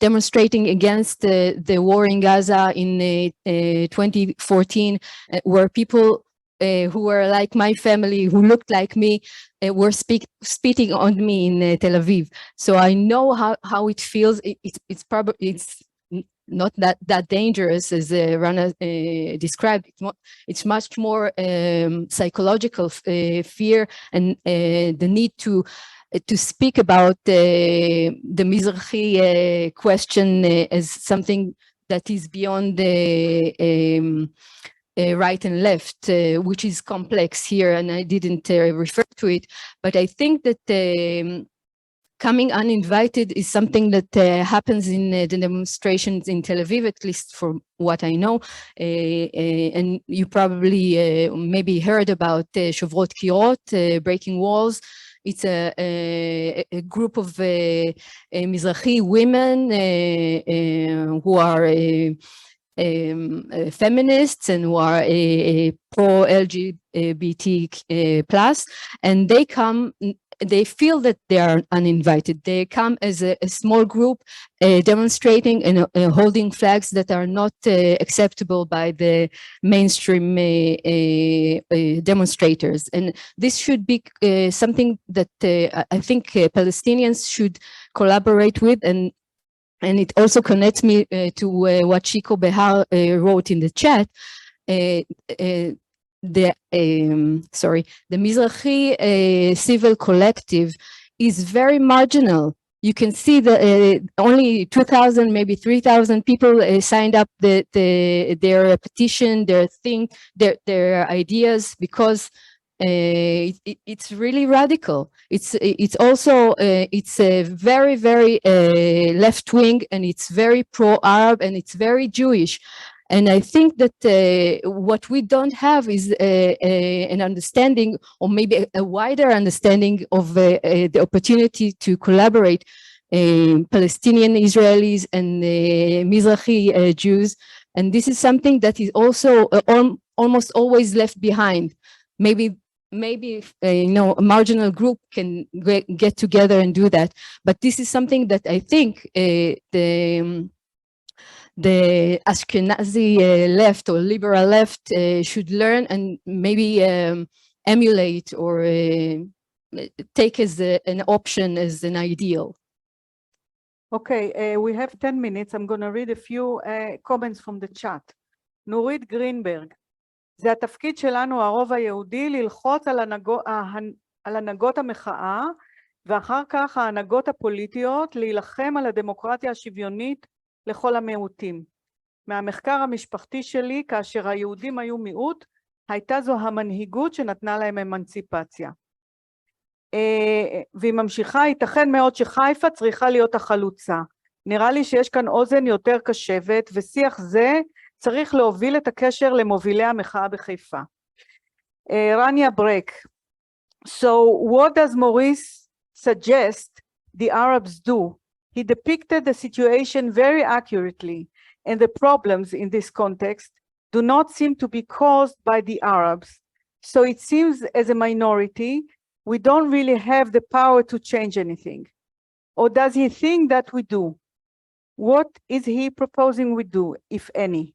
demonstrating against the war in Gaza in 2014, where people who were like my family, who looked like me, were spitting on me in Tel Aviv. So I know how it feels. It's not that dangerous as Rana described. It's much more psychological fear and the need to speak about the Mizrahi question as something that is beyond the right and left, which is complex here, and I didn't refer to it, but I think that coming uninvited is something that happens in the demonstrations in Tel Aviv, at least from what I know, and you probably maybe heard about Shovrot Kirot, Breaking Walls. It's a group of Mizrahi women who are feminists and who are pro-LGBT plus, and they feel that they are uninvited. They come as a small group demonstrating and holding flags that are not acceptable by the mainstream demonstrators. And this should be something that I think Palestinians should collaborate with, and it also connects me to what Chico Behar wrote in the chat. The Mizrahi civil collective is very marginal. You can see that only 2,000, maybe 3,000 people signed up their petition, their ideas, because it's really radical. It's also very, very left wing, and it's very pro-Arab, and it's very Jewish. And I think that what we don't have is an understanding, or maybe a wider understanding of the opportunity to collaborate Palestinian Israelis and Mizrahi Jews. And this is something that is also almost always left behind. Maybe a marginal group can get together and do that. But this is something that I think the Ashkenazi left or liberal left should learn and maybe emulate or take as an option, as an ideal. Okay, we have 10 minutes. I'm going to read a few comments from the chat. נורית גרינברג, זה התפקיד שלנו, הרוב היהודי, ללחוץ על הנהגות המחאה, ואחר כך ההנהגות הפוליטיות, להילחם על הדמוקרטיה השוויונית לכל המיעוטים. מהמחקר המשפחתי שלי, כאשר היהודים היו מיעוט, הייתה זו המנהיגות שנתנה להם אמנציפציה. והיא ממשיכה, ייתכן מאוד שחיפה צריכה להיות החלוצה. נראה לי שיש כאן אוזן יותר קשבת, ושיח זה צריך להוביל את הקשר למובילי המחאה בחיפה. רניה ברק, so what does Maurice suggest the Arabs do? He depicted the situation very accurately, and the problems in this context do not seem to be caused by the Arabs. So it seems as a minority, we don't really have the power to change anything. Or does he think that we do? What is he proposing we do, if any?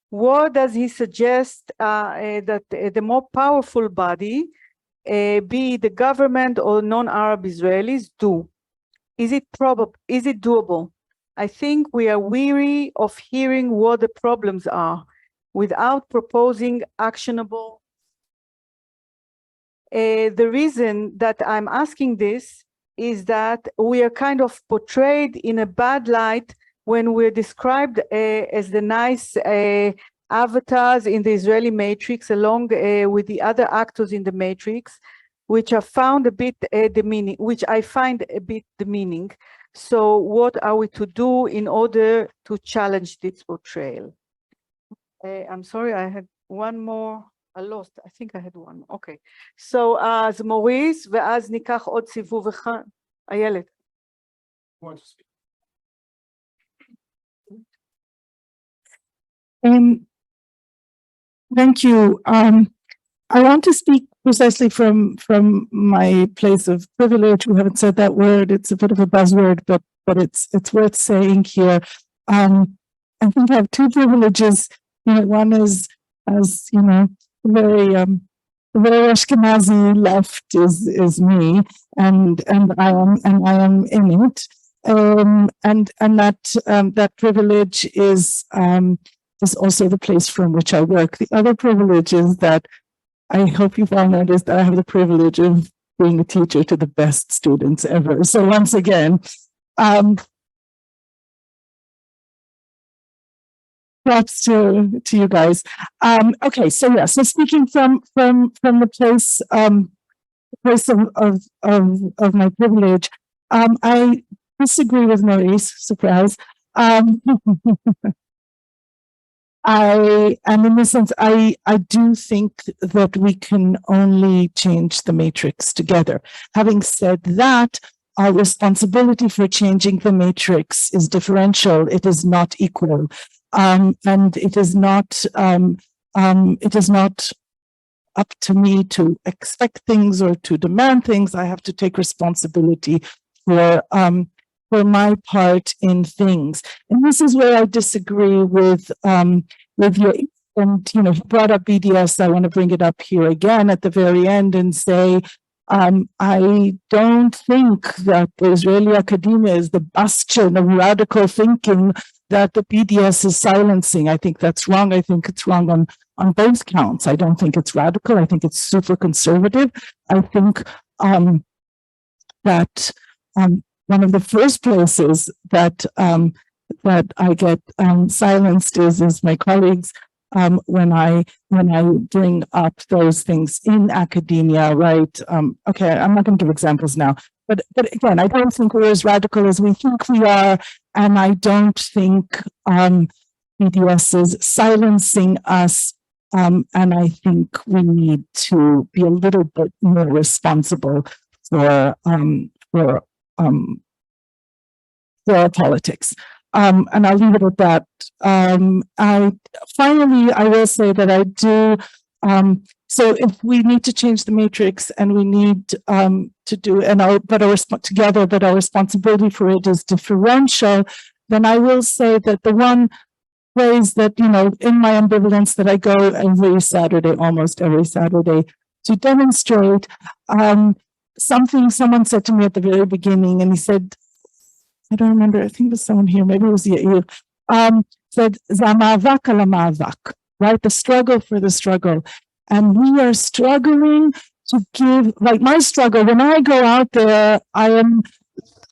What does he suggest that the more powerful body, be the government or non-Arab Israelis, do? Is it doable? I think we are weary of hearing what the problems are without proposing actionable. The reason that I'm asking this is that we are kind of portrayed in a bad light when we're described as the nice avatars in the Israeli matrix along with the other actors in the matrix, which I found a bit demeaning, which I find a bit demeaning. So what are we to do in order to challenge this portrayal? I'm sorry, I had one more. I lost, I think I had one. Okay. So אז מוריס, ואז ניקח עוד סיבוב אחד. איילת. Thank you. I want to speak precisely from my place of privilege. We haven't said that word. It's a bit of a buzzword, but it's worth saying here. I think I have two privileges. One is, as you know, very Ashkenazi left is me, and I am in it. And that privilege is also the place from which I work. The other privilege is that I hope you've all noticed that I have the privilege of being a teacher to the best students ever. So once again, props to you guys. Okay, so yeah, so speaking from the place of my privilege, I disagree with Maurice, surprise. And in this sense, I do think that we can only change the matrix together. Having said that, our responsibility for changing the matrix is differential. It is not equal, and it is not up to me to expect things or to demand things. I have to take responsibility for my part in things. And this is where I disagree with your, and you brought up BDS. I want to bring it up here again at the very end and say, I don't think that the Israeli academia is the bastion of radical thinking that the BDS is silencing. I think that's wrong. I think it's wrong on both counts. I don't think it's radical. I think it's super conservative. I think that one of the first places that I get silenced is my colleagues when I bring up those things in academia, right? Okay, I'm not going to give examples now, but again, I don't think we're as radical as we think we are, and I don't think BDS is silencing us, and I think we need to be a little bit more responsible for our politics. And I'll leave it at that. Finally, I will say that I do. So if we need to change the matrix, and we need to do, but our responsibility for it is differential, then I will say that the one ways that, in my ambivalence, that I go every Saturday, almost every Saturday, to demonstrate something someone said to me at the very beginning, and he said, I don't remember, I think it was someone here, maybe it was Yair, said, "Za ma'avak al ma'avak," right? The struggle for the struggle. And we are struggling to give, like my struggle, when I go out there, I'm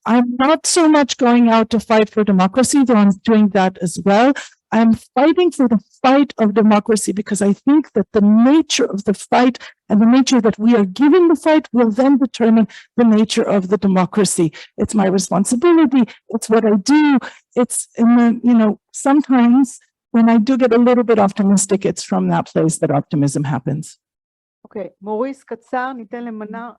not so much going out to fight for democracy, though I'm doing that as well. I'm fighting for the fight of democracy because I think that the nature of the fight and the nature that we are giving the fight will then determine the nature of the democracy. It's my responsibility. It's what I do. It's, sometimes when I do get a little bit optimistic, it's from that place that optimism happens. Okay, Maurice, קצר, ניתן למנה.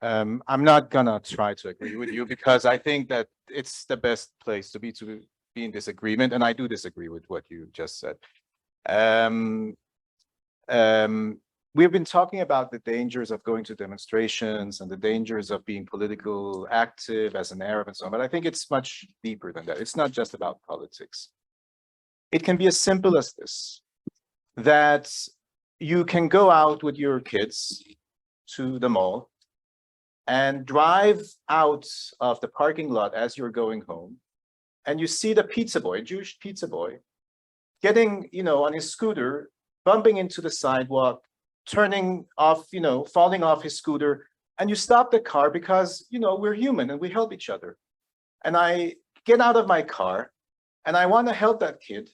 I'm not gonna try to agree with you because I think that it's the best place to be in disagreement, and I do disagree with what you just said. We've been talking about the dangers of going to demonstrations and the dangers of being political active as an Arab and so on, but I think it's much deeper than that. It's not just about politics. It can be as simple as this, that you can go out with your kids to the mall and drive out of the parking lot as you're going home, and you see the pizza boy, Jewish pizza boy, getting, on his scooter, bumping into the sidewalk, turning off, falling off his scooter, and you stop the car because, we're human and we help each other. And I get out of my car and I want to help that kid.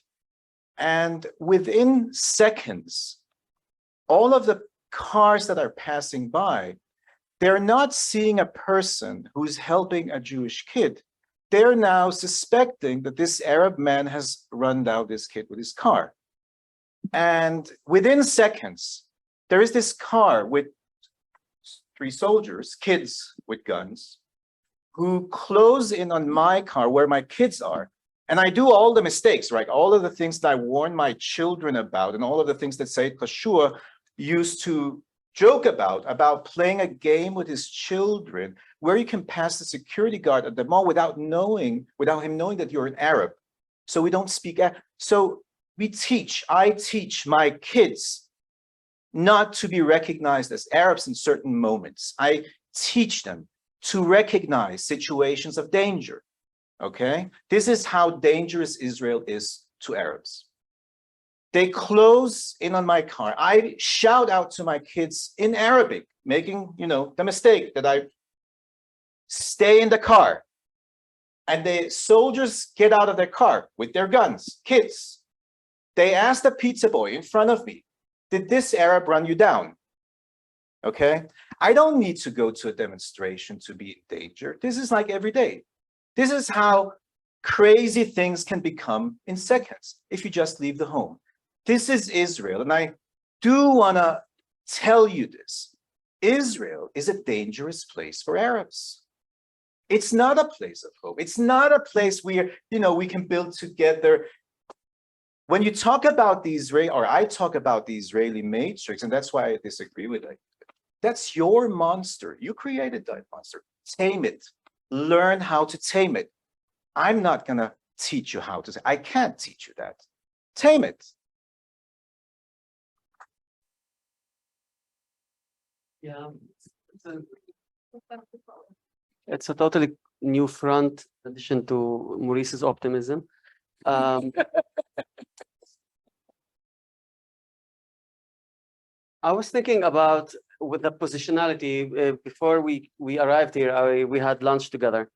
And within seconds, all of the cars that are passing by, they're not seeing a person who's helping a Jewish kid. They're now suspecting that this Arab man has run down this kid with his car. And within seconds, there is this car with 3 soldiers, kids with guns, who close in on my car where my kids are. And I do all the mistakes, right? All of the things that I warn my children about, and all of the things that Sayyid Qashua used to joke about playing a game with his children, where you can pass the security guard at the mall without him knowing that you're an Arab. So we don't speak. So I teach my kids not to be recognized as Arabs in certain moments. I teach them to recognize situations of danger. Okay, this is how dangerous Israel is to Arabs. They close in on my car. I shout out to my kids in Arabic, making, the mistake that I stay in the car. And the soldiers get out of their car with their guns, kids. They ask the pizza boy in front of me, did this Arab run you down? Okay, I don't need to go to a demonstration to be in danger. This is like every day. This is how crazy things can become in seconds if you just leave the home. This is Israel, and I do want to tell you this. Israel is a dangerous place for Arabs. It's not a place of hope. It's not a place where, we can build together. When you talk about the Israeli, or I talk about the Israeli matrix, and that's why I disagree with it, that's your monster. You created that monster. Tame it. Learn how to tame it. I'm not going to teach you how to say. I can't teach you that. Tame it. Yeah, it's a totally new front addition to Maurice's optimism. I was thinking about with the positionality before we arrived here. We had lunch together,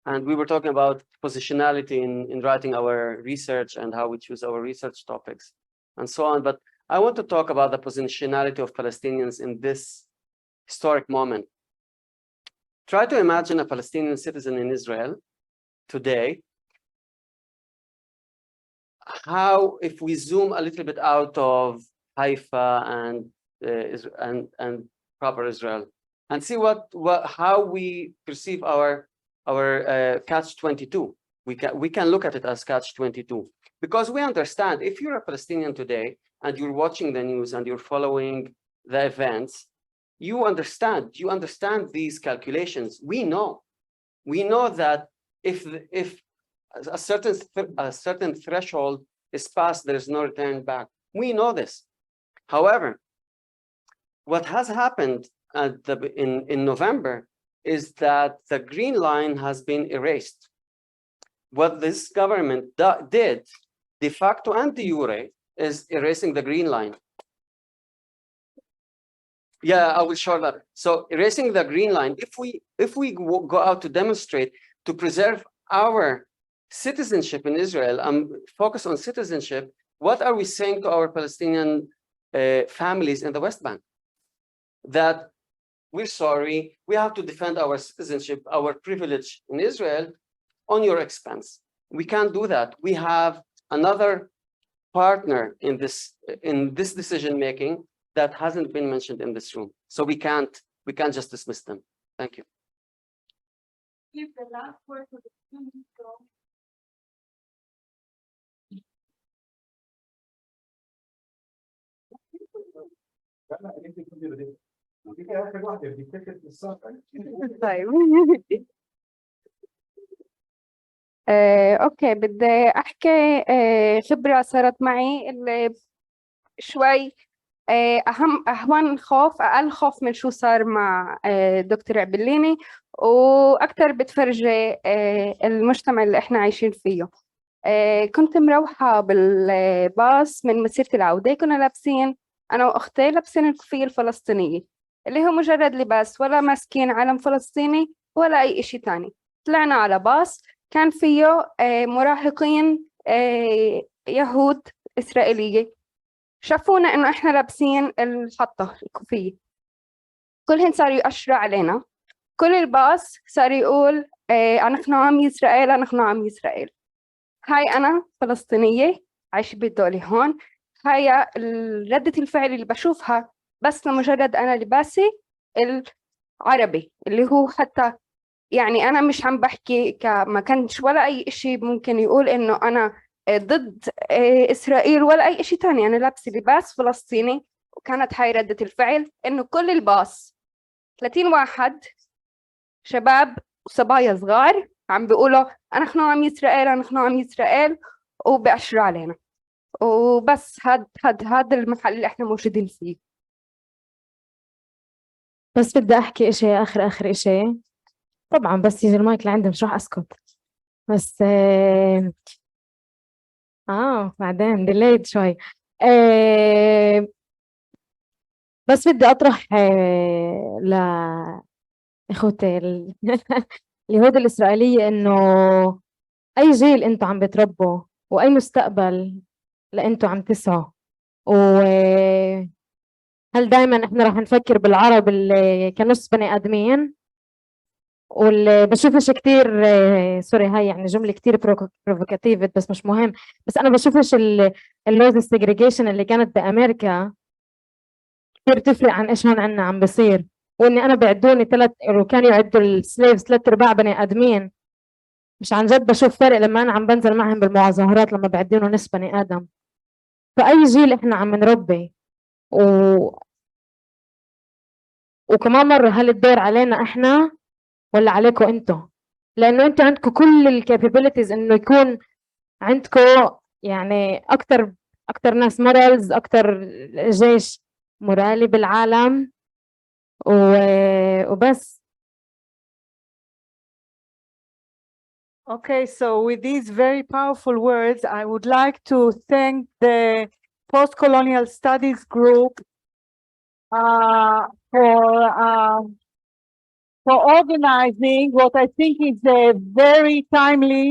and we were talking about positionality in writing our research and how we choose our research topics and so on. But I want to talk about the positionality of Palestinians in this historic moment. Try to imagine a Palestinian citizen in Israel today. How, if we zoom a little bit out of Haifa and proper Israel, and see how we perceive our catch-22. We can look at it as catch-22, because we understand if you're a Palestinian today and you're watching the news and you're following the events, you understand these calculations. We know that if a certain threshold is passed, there is no return back. We know this. However, what has happened in November is that the green line has been erased. What this government did, de facto and de jure, is erasing the green line. Yeah, I will show that. So erasing the green line, if we go out to demonstrate to preserve our citizenship in Israel and focus on citizenship, what are we saying to our Palestinian families in the West Bank? That we're sorry, we have to defend our citizenship, our privilege in Israel on your expense. We can't do that. We have another partner in this decision-making that hasn't been mentioned in this room. So we can't just dismiss them. Thank you. Give the last word to the students. طيب اوكي، بدي احكي خبرة صارت معي اللي شوي اهون خوف، اقل خوف من شو صار مع دكتور عبليني، واكثر بتفرجي المجتمع اللي احنا عايشين فيه. كنت مروحة بالباص من مسيرة العودة، كنا لابسين أنا وأختي لابسين الكوفية الفلسطينية اللي هو مجرد لباس، ولا ماسكين علم فلسطيني ولا أي إشي تاني. طلعنا على باص كان فيه مراهقين يهود إسرائيلية شافونا إنه إحنا لابسين الحطة الكوفية، كلهن صاروا يأشروا علينا، كل الباص صار يقول نحن عم إسرائيل، نحن عم إسرائيل. هاي أنا فلسطينية عايشة بالدولة هون، هاي ردة الفعل اللي بشوفها بس لمجرد أنا لباسي العربي اللي هو حتى يعني أنا مش عم بحكي ما كانش ولا أي إشي ممكن يقول إنه أنا ضد إسرائيل ولا أي إشي تاني، أنا لابسة لباس فلسطيني. وكانت هاي ردة الفعل إنه كل الباص 30 واحد شباب وصبايا صغار عم بيقولوا نحن عم إسرائيل، نحن عم إسرائيل، وبأشروا علينا. وبس هذا المحل اللي احنا موجودين فيه. بس بدي احكي اشي اخر اشي، طبعا بس يجي المايك لعندي مش راح اسكت، بس بعدين ديليد شوي. بس بدي اطرح لاخوتي اليهود الاسرائيليه انه اي جيل انتوا عم بتربوا واي مستقبل لانتوا عم تسعوا، وهل دائما احنا راح نفكر بالعرب اللي كنص بني ادمين، واللي بشوفش كتير سوري هاي يعني جملة كتير بروفوكاتيف بس مش مهم، بس أنا بشوفش اللوز السيجريجيشن اللي كانت بأمريكا كتير تفرق عن إيش هون عنا عم بصير، وإني أنا بعدوني وكانوا يعدوا السليفز 3/4 بني آدمين. مش عن جد بشوف فرق لما أنا عم بنزل معهم بالمظاهرات لما بعدينه نص بني آدم. فأي جيل إحنا عم نربي وكمان مرة هل الدور علينا إحنا ولا عليكم انتم؟ لانه انتم عندكم كل الكابابيلتيز انه يكون عندكم يعني اكثر ناس مورالز، اكثر جيش مورالي بالعالم وبس. Okay, so with these very powerful words, I would like to thank the Post-Colonial Studies Group for organizing what I think is a very timely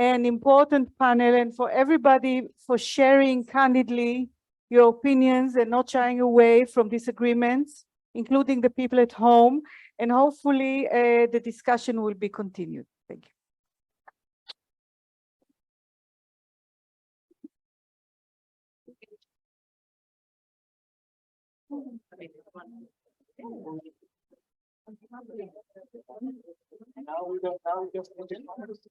and important panel, and for everybody for sharing candidly your opinions and not shying away from disagreements, including the people at home, and hopefully the discussion will be continued. Thank you. Now we just